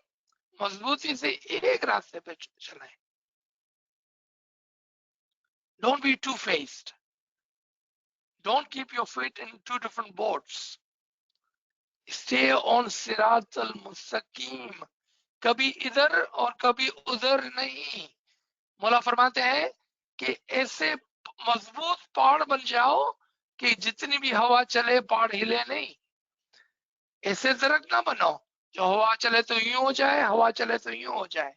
[SPEAKER 1] मजबूती से एक रास्ते पे चले। Don't be two-faced. Don't keep your feet in two different boats. Stay on सिरात अल मुस्तकीम, कभी इधर और कभी उधर नहीं। मौला फरमाते हैं कि ऐसे मजबूत पहाड़ बन जाओ कि जितनी भी हवा चले पहाड़ हिले नहीं। ऐसे दरख्त ना बनो जो हवा चले तो यूं हो जाए, हवा चले तो यूं हो जाए।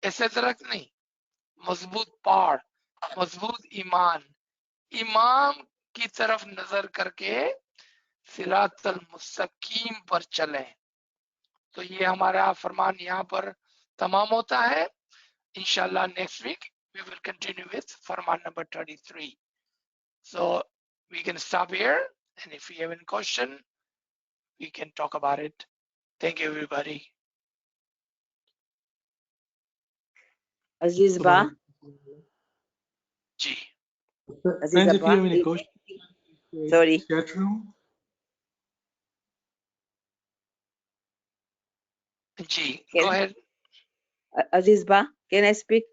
[SPEAKER 1] ऐसे दरख्त नहीं, मजबूत पहाड़, मजबूत ईमान, इमाम की तरफ नजर करके सिरातल मुस्तकीम पर चले। तो ये हमारा फरमान यहाँ पर तमाम होता है। Inshallah, next week we will continue with Farman number 33. So we can stop here, and if you have any question, we can talk about it. Thank you, everybody.
[SPEAKER 5] Aziz Ba,
[SPEAKER 1] Ji.
[SPEAKER 5] Aziz
[SPEAKER 6] Friends, if you have
[SPEAKER 5] Ba,
[SPEAKER 6] any questions,
[SPEAKER 5] sorry.
[SPEAKER 6] chat room.
[SPEAKER 1] Ji,
[SPEAKER 5] Can-
[SPEAKER 1] go ahead.
[SPEAKER 5] Aziz Ba, can I speak?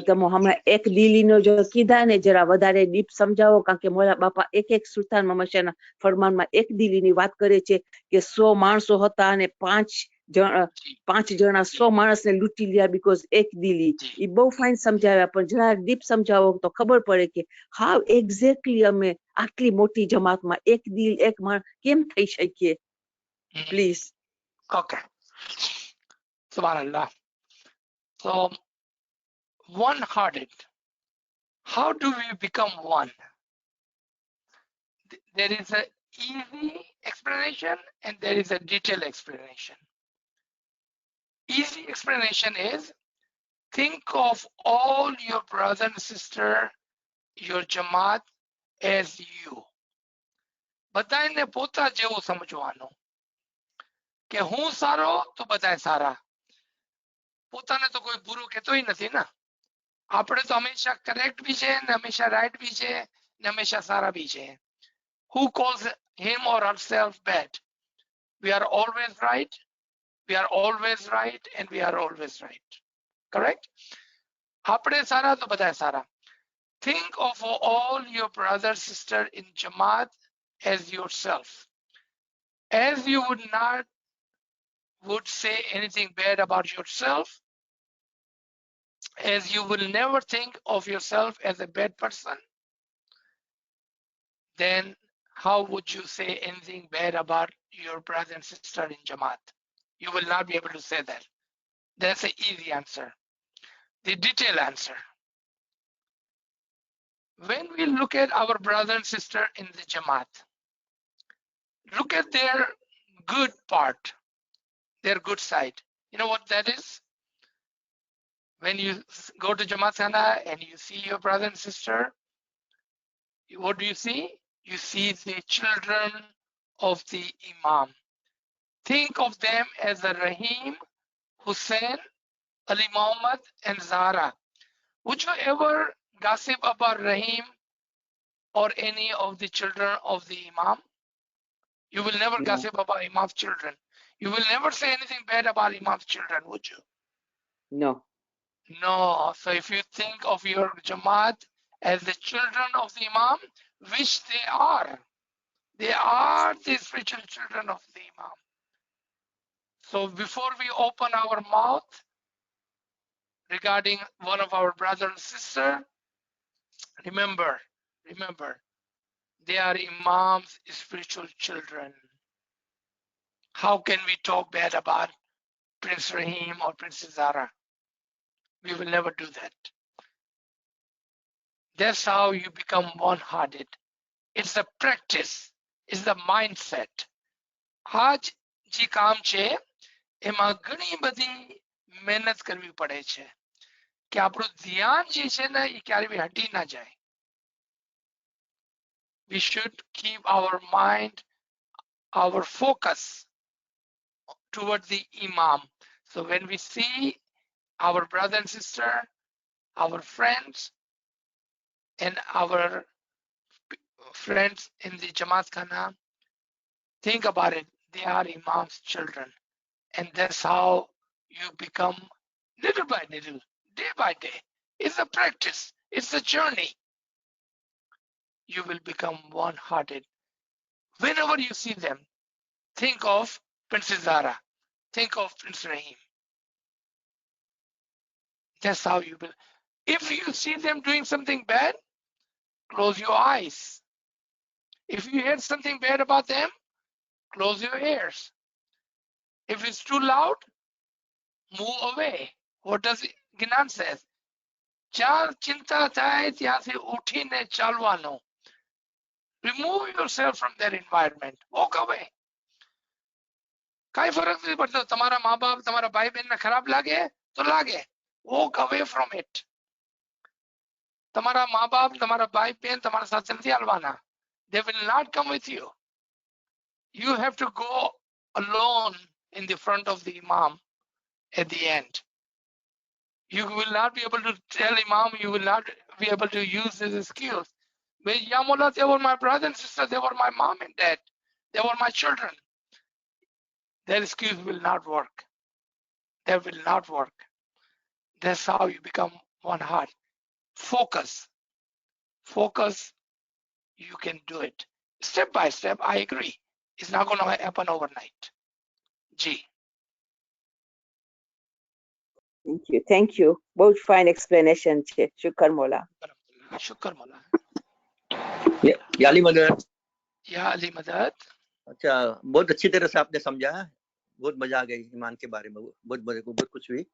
[SPEAKER 5] તમે હમણાં એક દિલીનો જો કીધા ને જરા વધારે deep સમજાવો કારણ કે મોલા બાપા એક સુલતાન મમશાના ફરમાનમાં એક દિલીની વાત કરે છે કે 100 માણસો હતા અને 5 જણા 100 માણસને લૂંટી લ્યા બીકોઝ એક દિલી એ બહુ ફાઇન સમજાવ્યા પણ જરા ડીપ સમજાવો તો ખબર પડે કે હાઉ એક્ઝેક્ટલી અમે આટલી મોટી જમાતમાં એક દિલ એક માણસ કેમ થઈ શકીએ please.
[SPEAKER 1] Okay. Subhanallah. So, one-hearted. How do we become one? There is an easy explanation and there is a detailed explanation. Easy explanation is, think of all your brother and sister, your jamaat as you. બધાને પોતા જેવું સમજવાનું કે હું સારો તો બધાય સારા. પોતાને તો કોઈ બુરું કહેતોય નથી ને. આપણે તો હંમેશા કરેક્ટ બી છે ને હંમેશા રાઈટ બી છે ને હંમેશા સારા બી છે. Who calls him or herself bad? We are always right. We are always right and we are always right. Correct? આપણે સારા તો બધાય સારા. Think of all your brother sister in Jamaat as yourself. As you would say anything bad about yourself, as you will never think of yourself as a bad person, then how would you say anything bad about your brother and sister in Jamaat? You will not be able to say that. That's an easy answer. The detailed answer. When we look at our brother and sister in the Jamaat, look at their good part, their good side. You know what that is? When you go to Jamaat Khana and you see your brother and sister, what do you see? You see the children of the Imam. Think of them as the Rahim, Hussein, Ali Muhammad, and Zahra. Would you ever gossip about Rahim or any of the children of the Imam? You will never
[SPEAKER 5] No.
[SPEAKER 1] gossip about Imam's children. You will never say anything bad about Imam's children, would you?
[SPEAKER 5] No.
[SPEAKER 1] No. So if you think of your Jamaat as the children of the Imam, which they are the spiritual children of the Imam. So before we open our mouth regarding one of our brother and sister, remember, they are Imam's spiritual children. How can we talk bad about Prince Rahim or Princess Zara? We will never do that. That's how you become one-hearted. It's the practice, it's the mindset. આજ જે કામ છે એમાં ઘણી બધી મહેનત કરવી પડે છે કે આપણું ધ્યાન જે છે ને એ ક્યારે બી હટી ના જાય. We should keep our mind, our focus toward the Imam. So when we see our brother and sister, our friends, and our friends in the Jamaat Khana, think about it. They are Imam's children. And that's how you become little by little, day by day. It's a practice. It's a journey. You will become one-hearted. Whenever you see them, think of Princess Zara. Think of Prince Rahim. That's how you will. If you see them doing something bad, close your eyes. If you hear something bad about them, close your ears. If it's too loud, move away. What does Gnan says? ચાર ચિંતા થાય ત્યાંથી ઉઠીને ચાલવાનો. Remove yourself from that environment. Walk away. કાંઈ ફરક નથી પડતો. તમારા મા બાપ તમારા ભાઈ બહેનને ખરાબ લાગે તો લાગે. Walk away from it. Tamara माँ बाप, तुम्हारा भाई बहन तुम्हारे साथ नहीं हलवाना. They will not come with you. You have to go alone in the front of the Imam at the end. You will not be able to tell Imam, you will not be able to use his excuse. But Ya Mullah, they were my brother and sister, they were my mom and dad, they were my children. That excuse will not work. That will not work. That's how you become one heart. Focus. Focus, you can do it. Step by step, I agree. It's not going to happen overnight. G.
[SPEAKER 5] Thank you. बहुत fine explanation છે. શુક્ર મોલા.
[SPEAKER 1] शुक्र मौला.
[SPEAKER 2] या अली मदद.
[SPEAKER 1] या अली मदद.
[SPEAKER 2] अच्छा, बहुत अच्छी तरह से आपने समझाया. बहुत मजा आ गई ईमान के बारे में. बहुत कुछ हुई.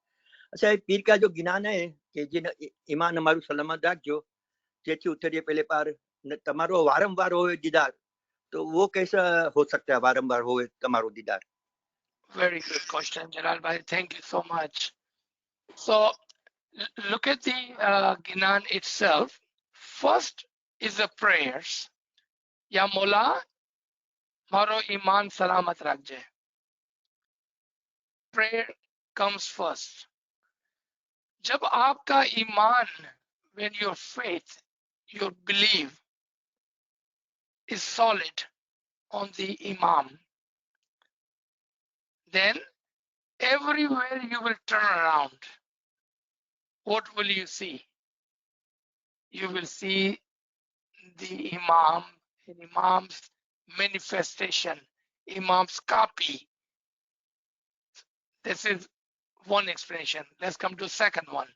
[SPEAKER 2] अच्छा, पीर का जो गिनान है कि जिन ईमान हमारू सलामत રાખજો, જેથી ઉતરીએ पहले पार તમારો વારંવાર હોય દીદાર, तो वो कैसा हो सकता है वारंवार होए તમારો દીદાર?
[SPEAKER 1] Very good question, Jalal bhai. Thank you so much. So look at the Ginan itself. First is the prayers. Ya Mola, maro iman salamat rakje. Prayer comes first. Jab aapka iman, when your faith, your belief is solid on the Imam, then everywhere you will turn around, what will you see? You will see the Imam, Imam's manifestation, Imam's copy. This is one explanation. Let's come to second one.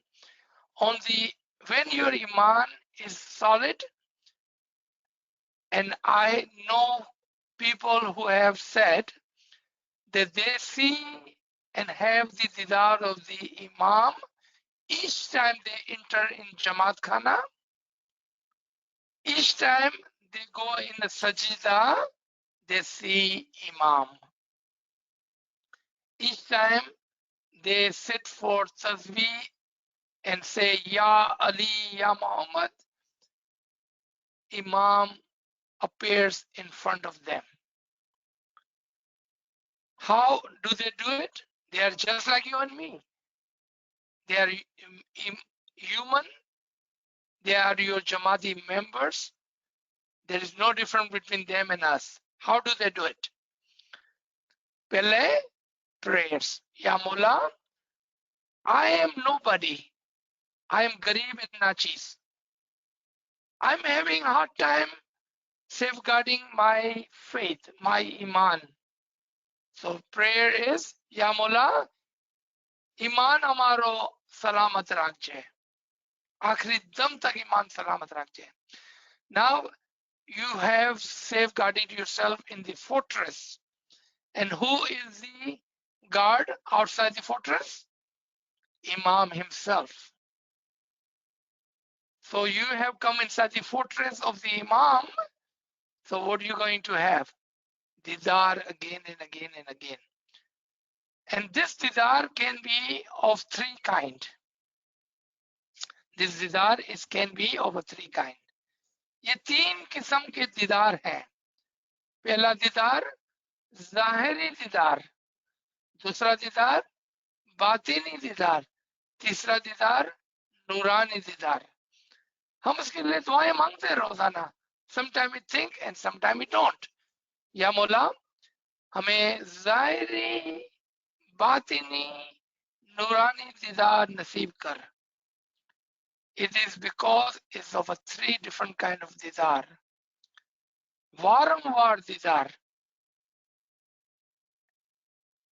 [SPEAKER 1] When your Iman is solid, and I know people who have said that they see and have the didar of the Imam each time they enter in Jamaat Khana, each time they go in the sajida, they see Imam. Each time they sit for tasbih and say, Ya Ali, Ya Muhammad, Imam appears in front of them. How do they do it? They are just like you and me. They are human. They are your Jamaati members. There is no difference between them and us. How do they do it? Pehle, prayers. Ya Mullah, I am nobody. I am Garib and Nachis. I'm having a hard time safeguarding my faith, my Iman. So prayer is, Ya Mullah, Iman amaro salamat rakje. Akhri dam tak Iman salamat rakje. Now you have safeguarded yourself in the fortress. And who is the guard outside the fortress? Imam himself. So you have come inside the fortress of the Imam. So what are you going to have? Didar again and again and again. And this didar can be of three kinds. This didar can be of three kinds. ये तीन किस्म के दीदार हैं. पहला दीदार ज़ाहिरी दीदार, दूसरा दीदार बातिनी दीदार, तीसरा दीदार नूरानी दीदार. हम इसके लिए दुआएं मांगते हैं रोजाना. Sometimes we think and sometimes we don't. या मौला हमें ज़ाहिरी बातिनी नूरानी दीदार नसीब कर. It is because it's of a three different kind of didar. Varamvar didar.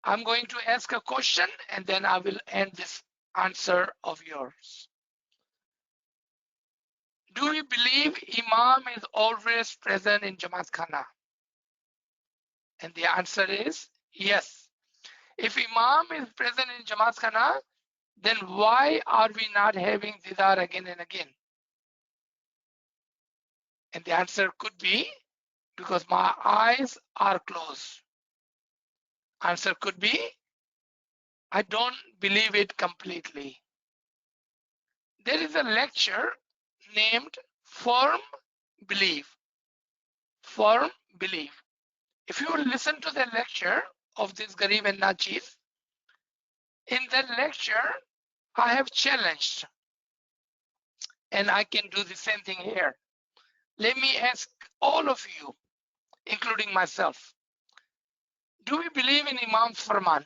[SPEAKER 1] I'm going to ask a question and then I will end this answer of yours. Do you believe Imam is always present in Jamaat Khana? And the answer is yes. If Imam is present in Jamaat Khana, then why are we not having didar again and again? And the answer could be because my eyes are closed. Answer could be I don't believe it completely. there is a lecture named Firm Belief. Firm Belief. If you listen to the lecture of this Garib and Nachiz, in that lecture, I have challenged, and I can do the same thing here. Let me ask all of you, including myself, do we believe in Imam's Farman?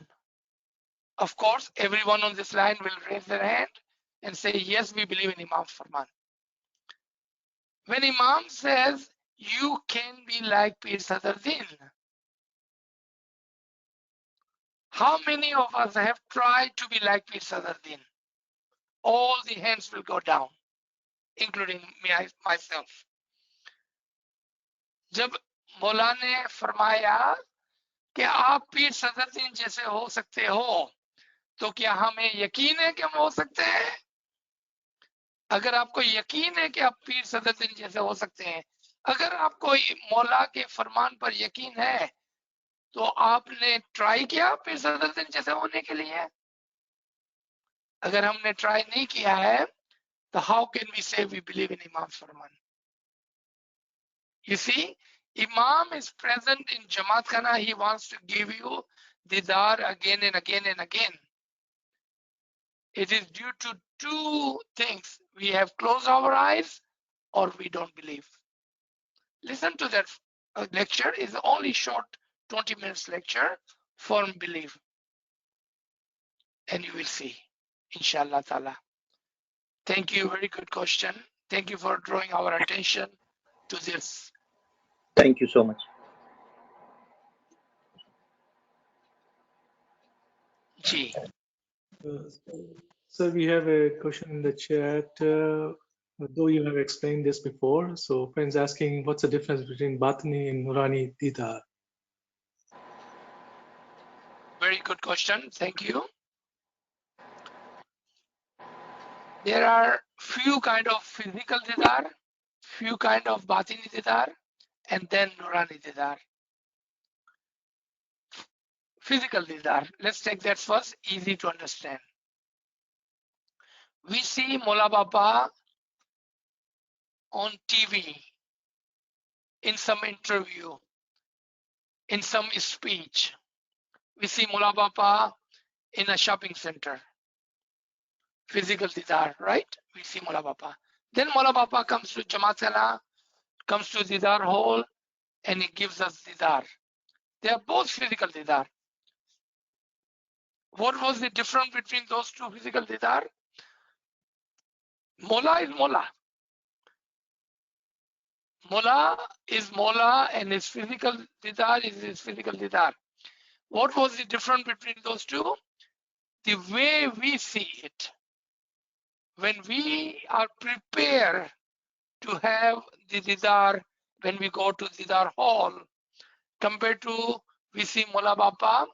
[SPEAKER 1] Of course, everyone on this line will raise their hand and say, yes, we believe in Imam's Farman. When Imam says, you can be like Pir Sadruddin, how many of us have tried to be like Pir Sadruddin? All the hands will go down, including me, myself. जब मौला ने फरमाया कि आप पीर सदरुद्दीन जैसे हो सकते हो, तो क्या हमें यकीन है कि हम हो सकते हैं? अगर आपको यकीन है कि आप पीर सदरुद्दीन जैसे हो सकते हैं, अगर आपको मौला के फरमान पर यकीन है, तो आपने ट्राई किया पीर सदरुद्दीन जैसे होने के लिए? अगर हमने ट्राई नहीं किया है, तो how can we say we believe in Imam's Farman? You see, Imam is present in Jamaat Khana. He wants to give you didar again and again and again. It is due to two things. We have closed our eyes or we don't believe. Listen to that lecture. It's only short 20 minutes lecture, Firm Belief. And you will see, inshallah ta'ala. Thank you, very good question. Thank you for drawing our attention to this.
[SPEAKER 2] Thank you so much.
[SPEAKER 1] Ji.
[SPEAKER 6] So we have a question in the chat. Though you have explained this before, so friends asking what's the difference between Batini and Nurani Didar?
[SPEAKER 1] Very good question. Thank you. There are few kind of physical didar, few kind of batini didar, and then Nurani didar. Physical didar. Let's take that first. Easy to understand. We see Mola Baba on TV, in some interview, in some speech. We see Mola Baba in a shopping center. Physical didar, right? We see Mola Baba. Then Mola Baba comes to Jamaat Khana, comes to didar hall, and he gives us didar. They are both physical didar. What was the difference between those two physical didar? Mola is Mola. Mola is Mola and his physical didar is his physical didar. What was the difference between those two? The way we see it. When we are prepared to have the didar, when we go to didar hall, compared to we see Mola Baba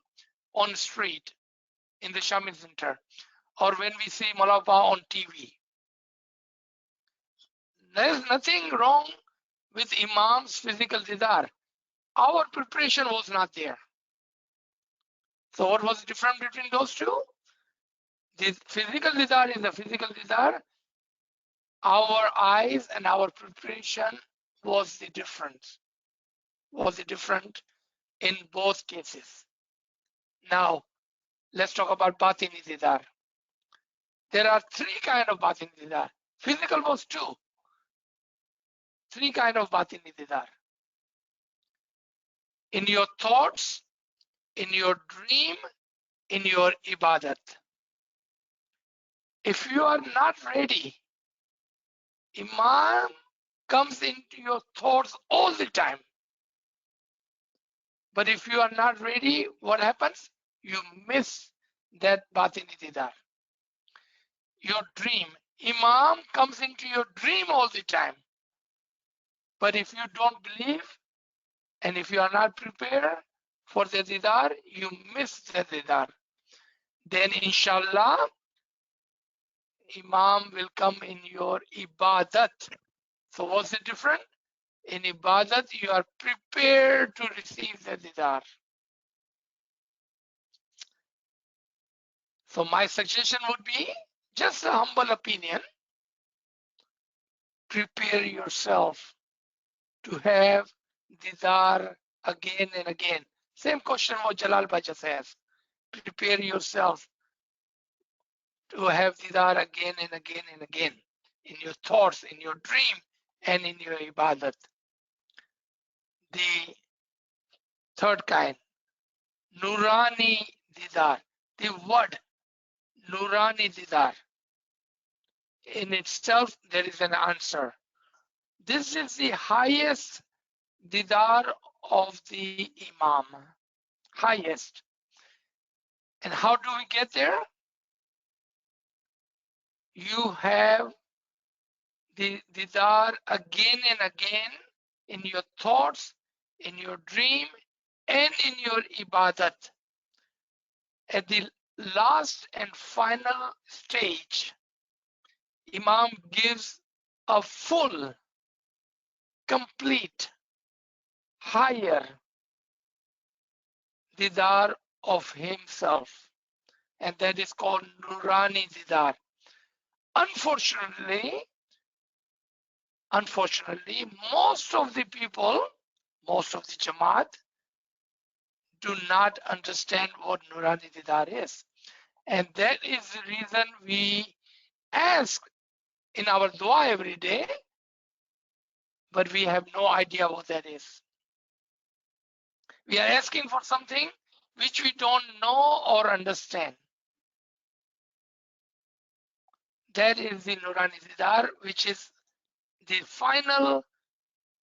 [SPEAKER 1] on street in the shopping center, or when we see Mola Baba on TV. There's nothing wrong with Imam's physical didar. Our preparation was not there. So what was the difference between those two? The physical didar is the physical didar. Our eyes and our preparation was the difference. Was the different in both cases. Now, let's talk about batini didar. There are three kinds of batini didar. Physical was two. Three kinds of batini didar. In your thoughts, in your dream, in your ibadat. If you are not ready, Imam comes into your thoughts all the time. But if you are not ready, what happens? You miss that batini didar. Your dream. Imam comes into your dream all the time. But if you don't believe, and if you are not prepared for the didar, you miss the didar. Then inshallah, Imam will come in your ibadat. So what's the difference? In ibadat, you are prepared to receive the didar. So my suggestion would be just a humble opinion. prepare yourself to have didar again and again. Same question what Jalal Baja says. Prepare yourself to have didar again and again and again in your thoughts, in your dream, and in your ibadat. The third kind, Nurani didar. The word Nurani didar. In itself, there is an answer. This is the highest didar of the Imam. Highest. And how do we get there? You have the didar again and again in your thoughts, in your dream, and in your ibadat. At the last and final stage, Imam gives a full, complete, higher didar of himself, and that is called Nurani didar. Unfortunately, most of the people, most of the Jamaat, do not understand what Nurani didar is. And that is the reason we ask in our dua every day, but we have no idea what that is. We are asking for something which we don't know or understand. That is the Nurani didar, which is the final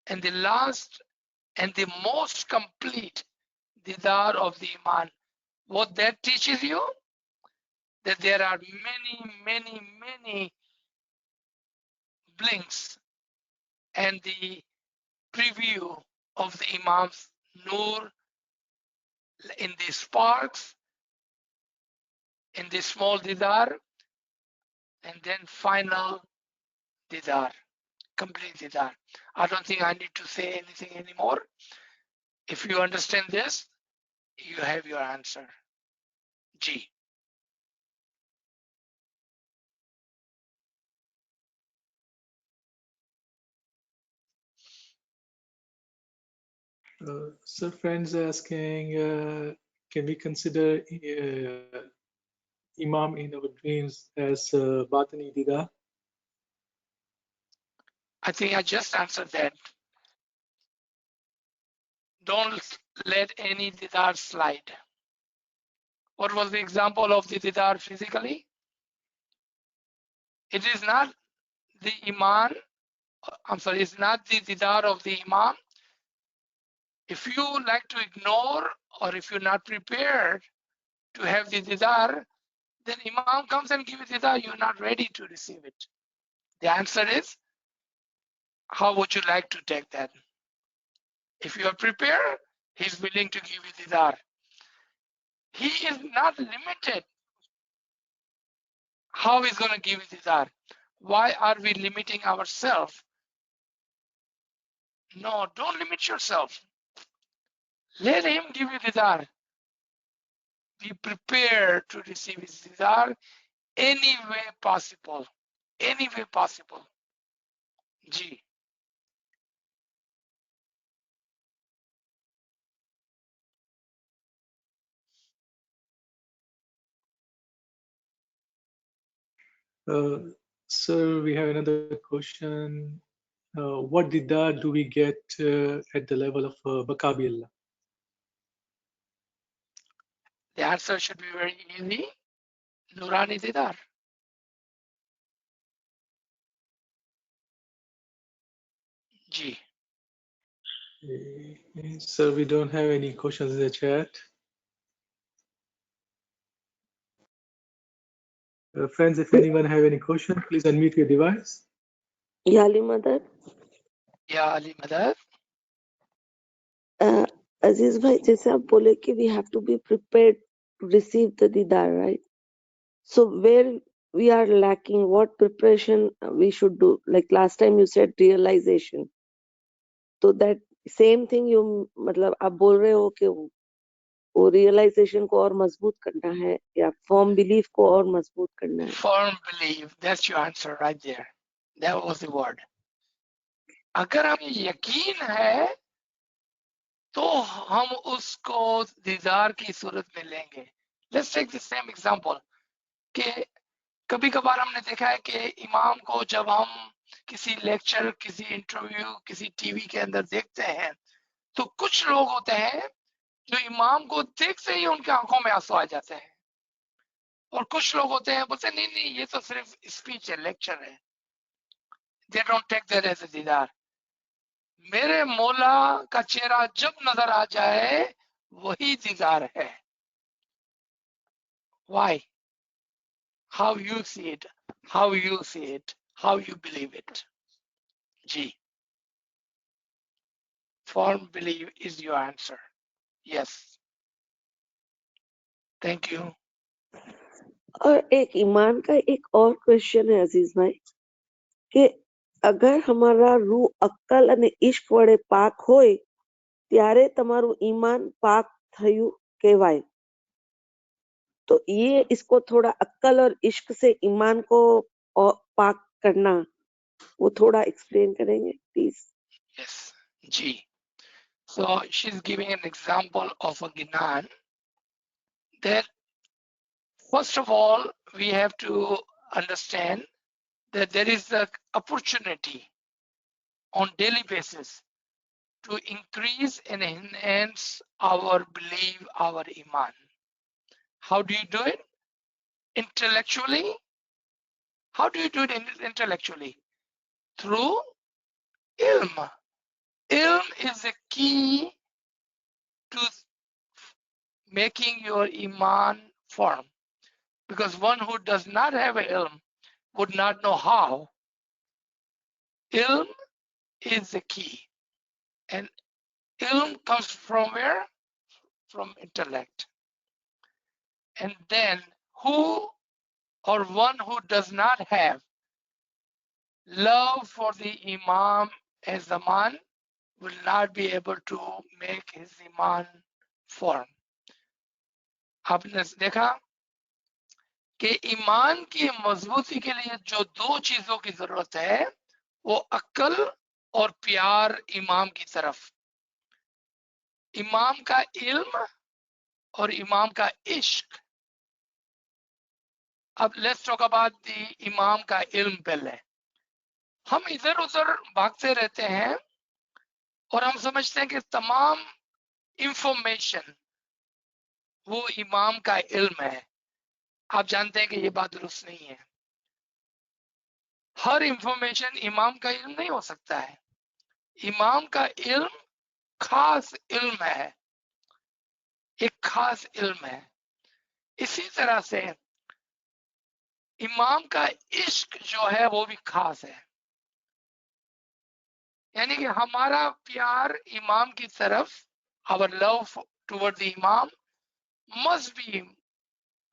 [SPEAKER 1] and the last and the most complete didar of the Iman. What that teaches you, that there are many blinks and the preview of the Imam's Nur in the sparks, in the small didar, and then final didar, complete didar. I don't think I need to say anything anymore. If you understand this, you have your answer. G.
[SPEAKER 6] So friends asking, can we consider Imam in our dreams as Batini Dida?
[SPEAKER 1] I think I just answered that. Don't let any didar slide. What was the example of the didar physically? It is not the Iman, it's not the didar of the Imam. If you like to ignore or if you're not prepared to have the didar, then Imam comes and gives you didar, you're not ready to receive it. The answer is, how would you like to take that? If you are prepared, he's willing to give you didar. He is not limited. How he's going to give you didar? Why are we limiting ourselves? No, don't limit yourself. Let him give you didar. Be prepared to receive his didar any way possible. Any way possible. G.
[SPEAKER 6] Sir, we have another question. What Dida do we get at the level of Bakabillah?
[SPEAKER 1] The answer should be very easy. Nurani didar. G.
[SPEAKER 6] Sir, we don't have any questions in the chat. Friends, if anyone have any question, please unmute your device.
[SPEAKER 4] Ya Ali Madad,
[SPEAKER 1] Ya Ali Madad.
[SPEAKER 4] Aziz bhai, जैसे आप बोले कि we have to be prepared to receive the didar, right? So where we are lacking, what preparation we should do? Like last time you said realization. So that same thing you मतलब आप बोल रहे हो कि वो realization को और मजबूत करना है या firm belief को और मजबूत करना है.
[SPEAKER 1] Firm belief. That's your answer right there. That was the word. अगर हमें यकीन है तो हम उसको दीदार की सूरत में लेंगे। Let's take the same example कि कभी कभार हमने देखा है कि इमाम को जब हम किसी लेक्चर, किसी इंटरव्यू, किसी टीवी के अंदर देखते हैं तो कुछ लोग होते हैं जो इमाम को देखते ही उनके आंखों में आंसू आ जाते हैं, और कुछ लोग होते हैं बोलते नहीं नहीं ये तो सिर्फ स्पीच है, लेक्चर है, they don't take that as a दीदार। मेरे मौला का चेहरा जब नजर आ जाए वही दीदार है। Why? How you see it, how you see it, how you believe it. Ji, form believe is your answer. Yes. Thank you.
[SPEAKER 4] और एक ईमान का एक और क्वेश्चन है अजीज भाई कि अगर हमारा रूह अक्कल અને ઈશ્ક વડે પાક હોય ત્યારે તમારું ईमान पाक થયું કહેવાય। तो ये इसको थोड़ा अक्कल और इश्क से ईमान को पाक करना वो थोड़ा एक्सप्लेन करेंगे प्लीज।
[SPEAKER 1] Yes. जी. So she's giving an example of a Gnan that first of all we have to understand that there is an opportunity on daily basis to increase and enhance our belief, our iman. How do you do it? Intellectually. How do you do it intellectually? Through ilm. Ilm is the key to making your iman firm, because one who does not have ilm would not know how. Ilm is the key, and ilm comes from where? From intellect. And then who or one who does not have love for the imam as the man will not be able to make his iman firm. आपने देखा कि ईमान की मजबूती के लिए जो दो चीजों की जरूरत है वो अक्ल और प्यार इमाम की तरफ, इमाम का इल्म और इमाम का इश्क। अब लेट्स टॉक अबाउट द इमाम का इल्म। पहले हम इधर उधर भागते रहते हैं और हम समझते हैं कि तमाम इंफॉर्मेशन वो इमाम का इल्म है। आप जानते हैं कि ये बात दुरुस्त नहीं है। हर इंफॉर्मेशन इमाम का इल्म नहीं हो सकता है। इमाम का इल्म खास इल्म है, एक खास इल्म है। इसी तरह से इमाम का इश्क जो है वो भी खास है, यानी कि हमारा प्यार इमाम की तरफ, our love toward the imam must be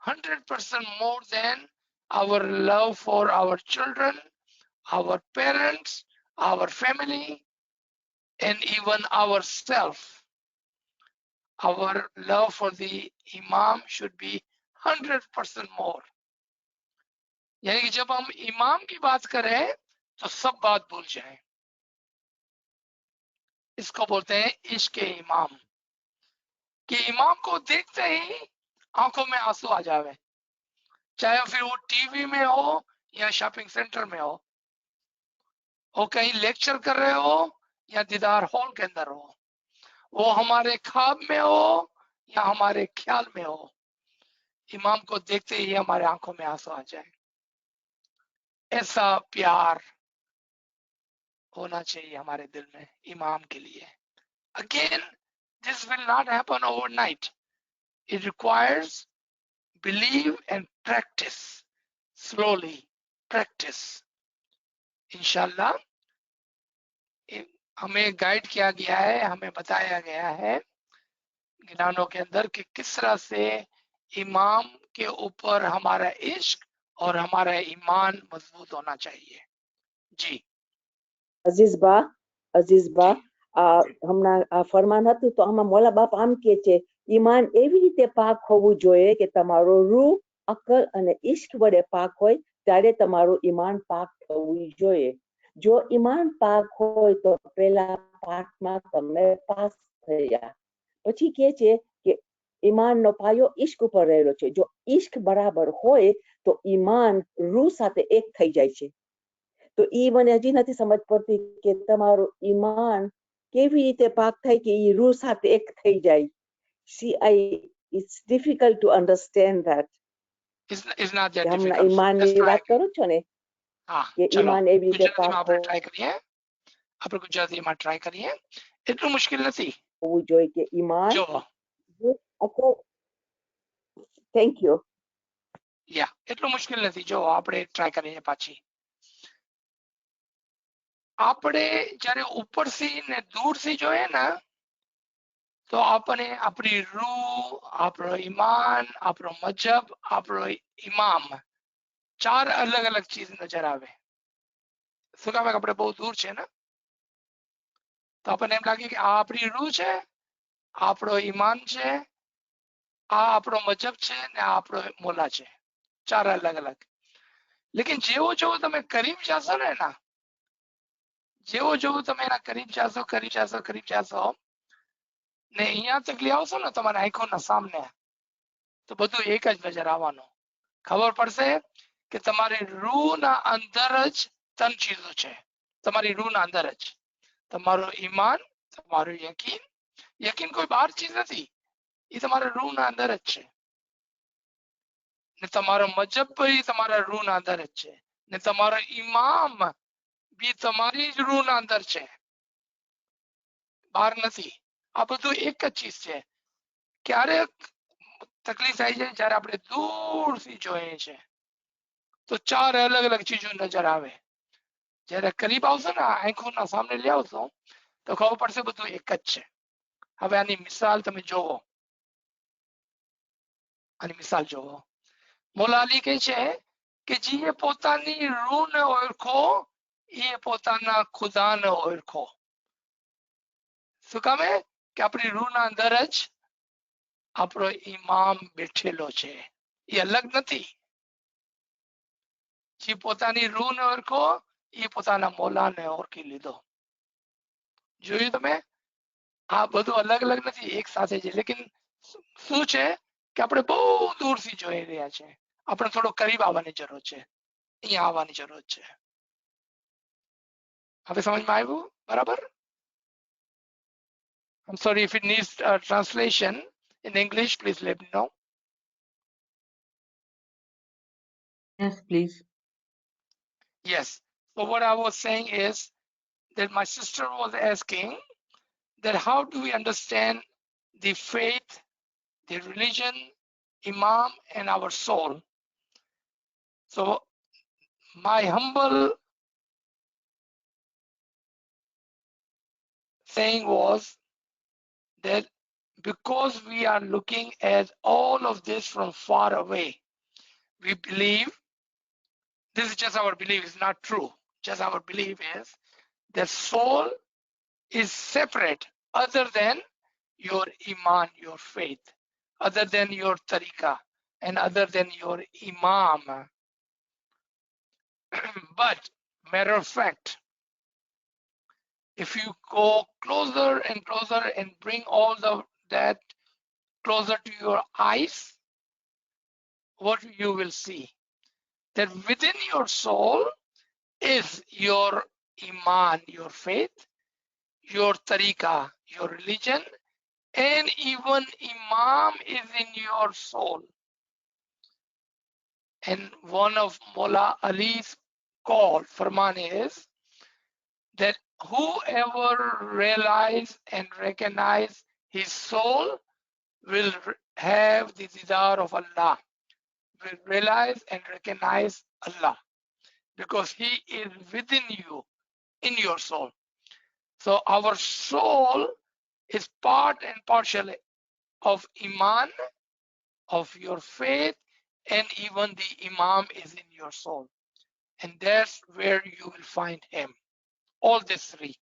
[SPEAKER 1] 100% more than our love for our children, our parents, our family, and even ourselves. Our love for the imam should be 100% more. यानी कि जब हम इमाम की बात करें तो सब बात भूल जाएं। इसको बोलते हैं इश्क इमाम, कि इमाम को देखते ही आंखों में आंसू आ जावे, चाहे फिर वो टीवी में हो या शॉपिंग सेंटर में हो, वो कहीं लेक्चर कर रहे हो या दीदार हॉल के अंदर हो, वो हमारे ख्वाब में हो या हमारे ख्याल में हो, इमाम को देखते ही हमारे आंखों में आंसू आ जाए। ऐसा प्यार होना चाहिए हमारे दिल में इमाम के लिए। Again, this will not happen overnight. It requires believe and practice. Slowly practice. इंशाल्लाह हमें गाइड किया गया है, हमें बताया गया है गिनानों के अंदर कि किस तरह से इमाम के ऊपर हमारा इश्क और हमारा ईमान मजबूत होना चाहिए। जी
[SPEAKER 5] અઝીઝ બા હમણાં ફરમાન હતું તો આમાં મોલા બાપ આમ કે છે ઈમાન એવી રીતે પાક હોવું જોઈએ કે તમારો રૂહ, અકલ અને ઇશ્ક વડે પાક હોય ત્યારે તમારું ઈમાન પાક થવું જોઈએ। જો ઈમાન પાક હોય તો પેલા પાઠમાં તમે પાસ થયા. પછી કે છે કે ઈમાનનો પાયો ઈશ્ક ઉપર રહેલો છે. જો ઈશ્ક બરાબર હોય તો ઈમાન રૂહ સાથે એક થઈ જાય છે. તો ઈ મને હજી નથી સમજ પડતી કે તમારું ઈમાન કેવી રીતે પાક થાય કે ઈ રૂહ સાથે એક થઈ જાય. It's difficult to understand that.
[SPEAKER 1] It's not that
[SPEAKER 5] કે હમણાં
[SPEAKER 1] difficult.
[SPEAKER 5] ઈમાનની
[SPEAKER 1] Let's try
[SPEAKER 5] વાત
[SPEAKER 1] again.
[SPEAKER 5] કરો છો ને
[SPEAKER 1] હા,
[SPEAKER 5] કે
[SPEAKER 1] ચલો
[SPEAKER 5] ઈમાન એવી રીતે
[SPEAKER 1] ગુજરાતીમાં
[SPEAKER 5] પાક
[SPEAKER 1] આપણે ટ્રાય કરીએ. આપણે ગુજરાતીમાં ટ્રાય કરીએ. એટલું મુશ્કેલ નથી.
[SPEAKER 5] હોવું જોઈએ કે ઈમાન.
[SPEAKER 1] જો
[SPEAKER 5] થેન્ક યુ.
[SPEAKER 1] યા એટલું મુશ્કેલ નથી. જો આપણે ટ્રાય કરીએ પાછી. આપણે જ્યારે ઉપરથી ને દૂરથી જોઈએ ને તો આપણે આપણી રૂહ, આપણો ઈમાન, આપણો મજહબ, આપણો ઇમામ, 4 અલગ અલગ ચીજ નજર આવે. શું કામ? આપણે બહુ દૂર છે ને, તો આપણને એમ લાગે કે આ આપણી રૂહ છે, આપણો ઈમાન છે, આ આપણો મજહબ છે ને આ આપણો મોલા છે. 4 અલગ અલગ. લેકિન જેવો જેવો તમે કરીબ જાશો ને એના, જેવો જેવો તમે એના કરીબ જાશો ને અહીંયા તકલી આવશો ને તમારી આંખોના સામને, તો બધું એક જ નજર આવવાનું. ખબર પડશે કે તમારી રૂહના અંદર જ 3 ચીજો છે. તમારી રૂહના અંદર જ તમારું ઈમાન, તમારું યકીન. યકીન કોઈ બહાર ચીજ નથી, એ તમારા રૂહના અંદર જ છે. ને તમારો મજહબ બી તમારા રૂહના અંદર જ છે. ને તમારો ઇમામ બી તમારી જ રૂહના અંદર છે, બહાર નથી. આ બધું એક જ ચીજ છે. ક્યારેક તકલીફ થાય છે જ્યારે આપણે દૂરથી જોઈએ છે તો 4 અલગ અલગ ચીજો નજર આવે. જ્યારે કરીબ આવશો ને, આંખોના સામે લઈ આવશો તો ખબર પડશે બધું એક જ છે. હવે આની મિસાલ તમે જોવો. આની મિસાલ જોવો. મોલા અલી કહે છે કે જે પોતાની રૂહને ઓળખો એ પોતાના ખુદાને ઓળખો. શું કામે? કે આપણી રૂહના અંદર જ આપણો ઇમામ બેઠેલો છે, એ અલગ નથી. જે પોતાની રૂહને ઓળખો એ પોતાના મોલાને ઓળખી લીધો. જોયું તમે? આ બધું અલગ અલગ નથી, એક સાથે છે. લેકિન શું છે કે આપણે બહુ દૂરથી જોઈ રહ્યા છે. આપણે થોડો કરીબ આવવાની જરૂર છે, અહીંયા આવવાની જરૂર છે. હવે સમજમાં આવ્યું? બરાબર? I'm sorry if it needs a translation in English, please let me know.
[SPEAKER 3] Yes, please.
[SPEAKER 1] Yes. So what I was saying is that my sister was asking that how do we understand the faith, the religion, Imam, and our soul? So my humble saying was that because we are looking at all of this from far away, we believe, this is just our belief, it's not true. Just our belief is that soul is separate other than your iman, your faith, other than your tariqah, and other than your imam. But matter of fact, if you go closer and closer and bring all that closer to your eyes, what you will see that within your soul is your iman, your faith, your tariqah, your religion, and even imam is in your soul. And one of Mullah Ali's call, Farman, is that whoever realize and recognize his soul will have the didar of Allah, will realize and recognize Allah, because he is within you, in your soul. So our soul is part and partial of iman, of your faith, and even the imam is in your soul. And that's where you will find him. All these 3.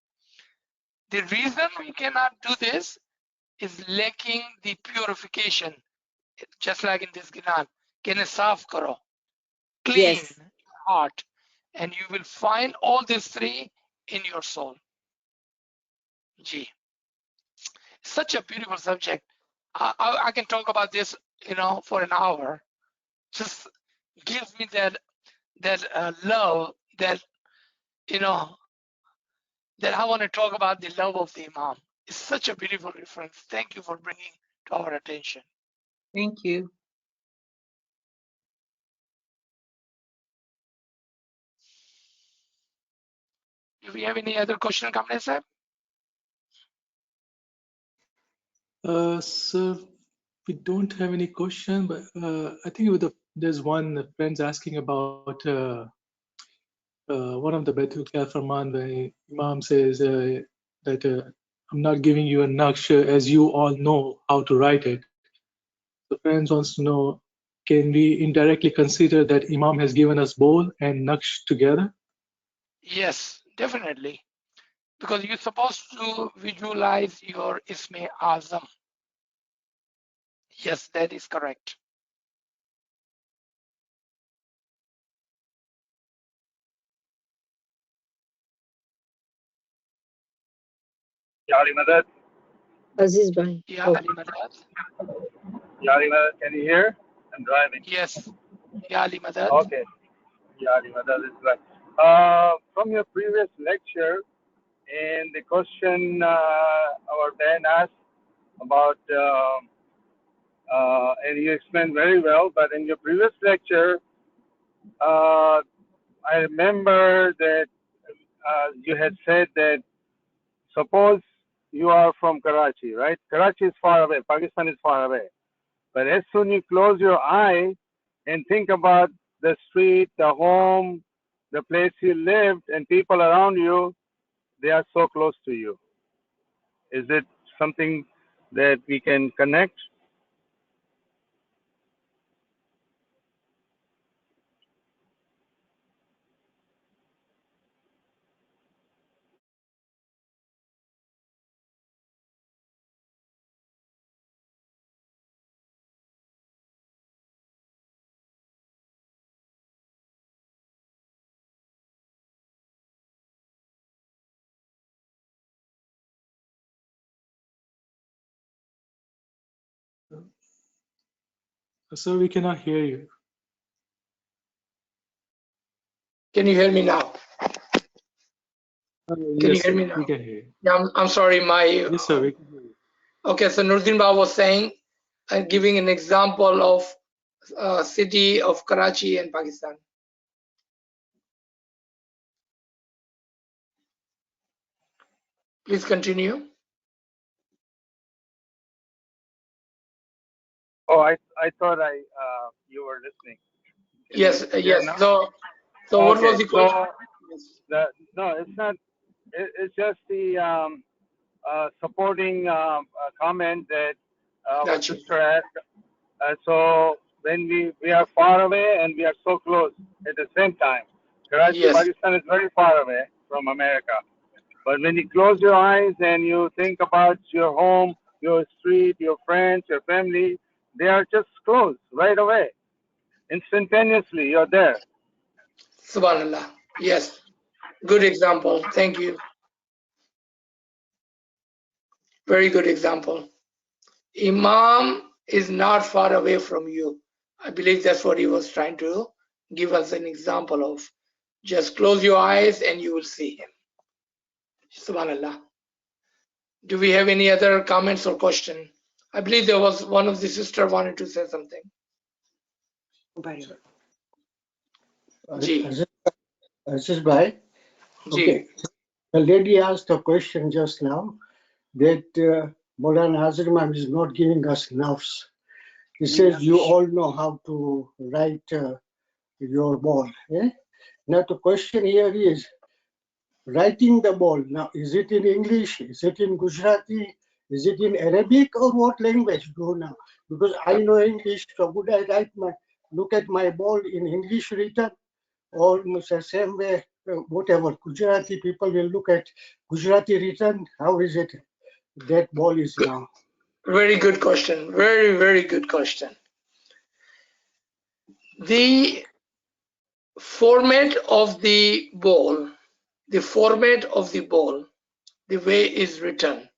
[SPEAKER 1] The reason we cannot do this is lacking the purification, just like in this Gnan. Can saaf karo, clean
[SPEAKER 5] Yes.
[SPEAKER 1] heart, and you will find all these three in your soul. Gee, such a beautiful subject. I can talk about this, for an hour. Just gives me that love that that I want to talk about the love of the Imam. It's such a beautiful reference. Thank you for bringing to our attention.
[SPEAKER 7] Thank you.
[SPEAKER 1] Do we have any other question, Kamle sir?
[SPEAKER 6] Sir, we don't have any question, but I think there's one friend's asking about one of the Baitul Farman, where Imam says that I'm not giving you a naqsh as you all know how to write it. The friends wants to know, can we indirectly consider that Imam has given us bowl and naqsh together?
[SPEAKER 1] Yes, definitely. Because you're supposed to visualize your Isme Azam. Yes, that is correct.
[SPEAKER 8] Yari Madad.
[SPEAKER 4] Aziz bhai.
[SPEAKER 1] Yeah,
[SPEAKER 4] Oh.
[SPEAKER 1] Ali Madad.
[SPEAKER 8] Yari Madad, can you hear? I'm driving.
[SPEAKER 1] Yes. Yeah, Ali Madad.
[SPEAKER 8] Okay. Yari Madad is right. From your previous lecture, and the question our Ben asked about, and you explained very well, but in your previous lecture, I remember that you had said that suppose you are from Karachi, right? Karachi is far away, Pakistan is far away. But as soon you close your eye and think about the street, the home, the place you lived, and people around you, they are so close to you. Is it something that we can connect?
[SPEAKER 6] Sir, we cannot hear you.
[SPEAKER 1] Can you hear me now?
[SPEAKER 6] Yes,
[SPEAKER 1] Can you hear
[SPEAKER 6] sir,
[SPEAKER 1] me now?
[SPEAKER 6] we can hear you.
[SPEAKER 1] Yeah, I'm sorry.
[SPEAKER 6] Yes, sir, we can hear you.
[SPEAKER 1] Okay, so Nurdin Ba was saying, giving an example of city of Karachi in Pakistan. Please continue.
[SPEAKER 8] Oh, I thought you were listening. Can
[SPEAKER 1] Yes,
[SPEAKER 8] you hear
[SPEAKER 1] yes.
[SPEAKER 8] now?
[SPEAKER 1] So what
[SPEAKER 8] Okay,
[SPEAKER 1] was the question?
[SPEAKER 8] no, it's not. It's just the supporting comment that our
[SPEAKER 1] Got you.
[SPEAKER 8] sister asked. So when we are far away and we are so close at the same time. Karachi,
[SPEAKER 1] Yes.
[SPEAKER 8] Pakistan is very far away from America. But when you close your eyes and you think about your home, your street, your friends, your family, they are just close right away. Instantaneously, you're there.
[SPEAKER 1] Subhanallah. Yes. Good example. Thank you. Very good example. Imam is not far away from you. I believe that's what he was trying to give us an example of. Just close your eyes and you will see him. Subhanallah. Do we have any other comments or question? I believe there was one of the sister wanted to say something. Ji.
[SPEAKER 9] Aziz bhai, okay. The lady asked a question just now that Maulana Hazir Imam is not giving us nerves. He says you all know how to write your ball. Eh? Now the question here is writing the ball. Now is it in English? Is it in Gujarati? Is it in Arabic or what language do now? Because I know English, so would I look at my ball in English written? Or the same way, whatever Gujarati people will look at Gujarati written. How is it that ball is now?
[SPEAKER 1] Very good question. Very, very good question. format of the bowl, the format of the bowl, the way is written.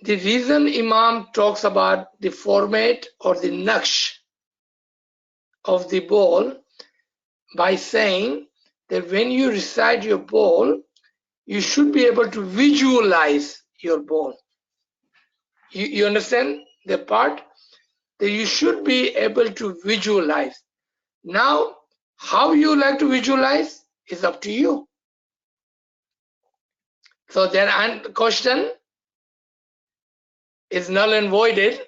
[SPEAKER 1] The reason Imam talks about the format or the naqsh of the bowl by saying that when you recite your bowl, you should be able to visualize your bowl. You understand the part? That you should be able to visualize. Now, how you like to visualize is up to you. So then, the question is null and voided.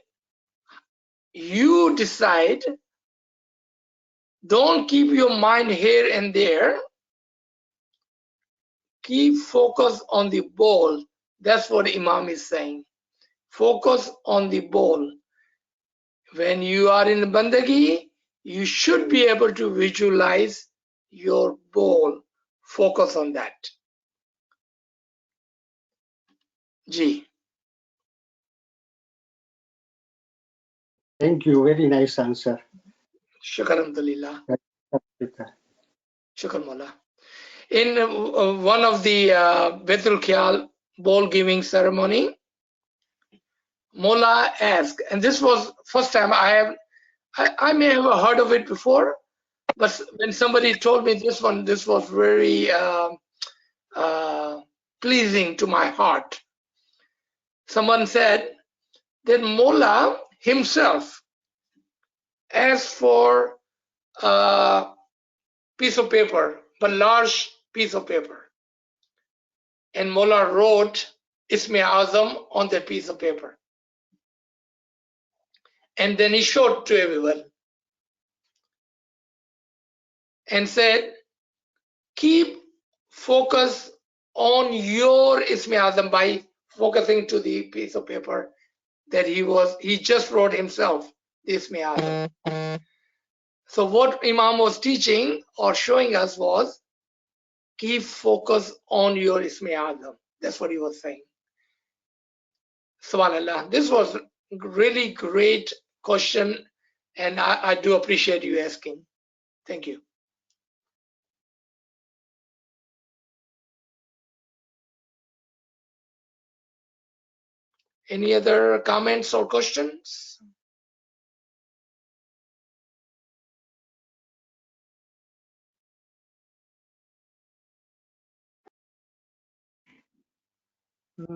[SPEAKER 1] You decide. Don't keep your mind here and there. Keep focus on the bowl. That's what Imam is saying. Focus on the bowl. When you are in bandagi, you should be able to visualize your bowl. Focus on that. Ji.
[SPEAKER 9] Thank you. Very nice answer.
[SPEAKER 1] Shukran alhamdulillah. Shukran Mullah. In one of the Baitul Khiyal bowl giving ceremony, Mullah asked, and this was first time I may have heard of it before, but when somebody told me this was very pleasing to my heart. Someone said that Mullah himself asked for a piece of paper, but large piece of paper, and Mullah wrote Isme Azam on that piece of paper, and then he showed to everyone and said, keep focus on your Isme Azam by focusing to the piece of paper that he just wrote himself, the Isme Azam. So what Imam was teaching or showing us was, keep focus on your Isme Azam. That's what he was saying. Subhanallah. This was really great question, and I do appreciate you asking. Thank you. Any other comments or questions?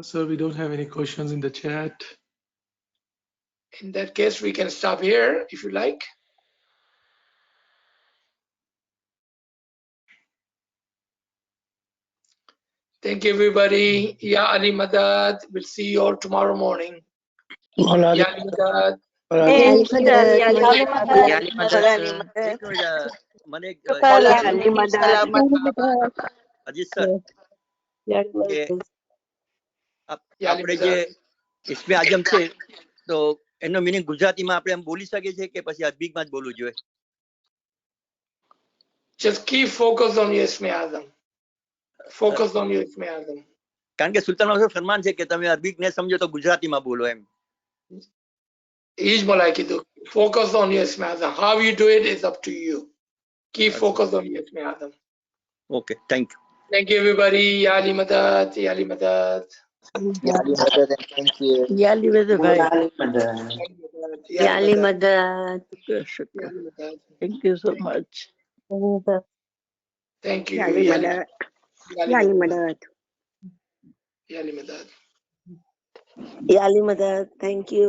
[SPEAKER 6] Sir, we don't have any questions in the chat.
[SPEAKER 1] In that case, we can stop here if you like. Thank you, everybody. Ya Ali Madad. We'll see you all tomorrow morning. Ya Ali Madad.
[SPEAKER 2] Ajit sir આપણે જે ઇસ્મે આઝમ છે તો એનો meaning ગુજરાતીમાં આપણે એમ બોલી શકીએ છીએ કે પછી અરબીમાં જ બોલવું જોઈએ?
[SPEAKER 1] Just keep focus on your Isme Azam. Focus on your Isme Azam.
[SPEAKER 2] કારણ કે સુલતાન બાદશાહ ફરમાન છે કે તમે અરબીક ને સમજો તો ગુજરાતીમાં બોલો એમ.
[SPEAKER 1] Each Malaikidu, focus on your Isme Azam. How you do it is up to you. Keep focus on your Isme Azam.
[SPEAKER 2] Okay, thank you.
[SPEAKER 1] Thank you, everybody. Ya Ali Madad. Ya Ali Madad.
[SPEAKER 5] Ya Ali Madad, thank you. Ya Ali Madad. Ya Ali Madad. Thank you so much.
[SPEAKER 1] Thank you.
[SPEAKER 5] Ya Ali Madad. Ya Ali Madad.
[SPEAKER 1] Ya Ali Madad.
[SPEAKER 4] Ya Ali Madad, thank you.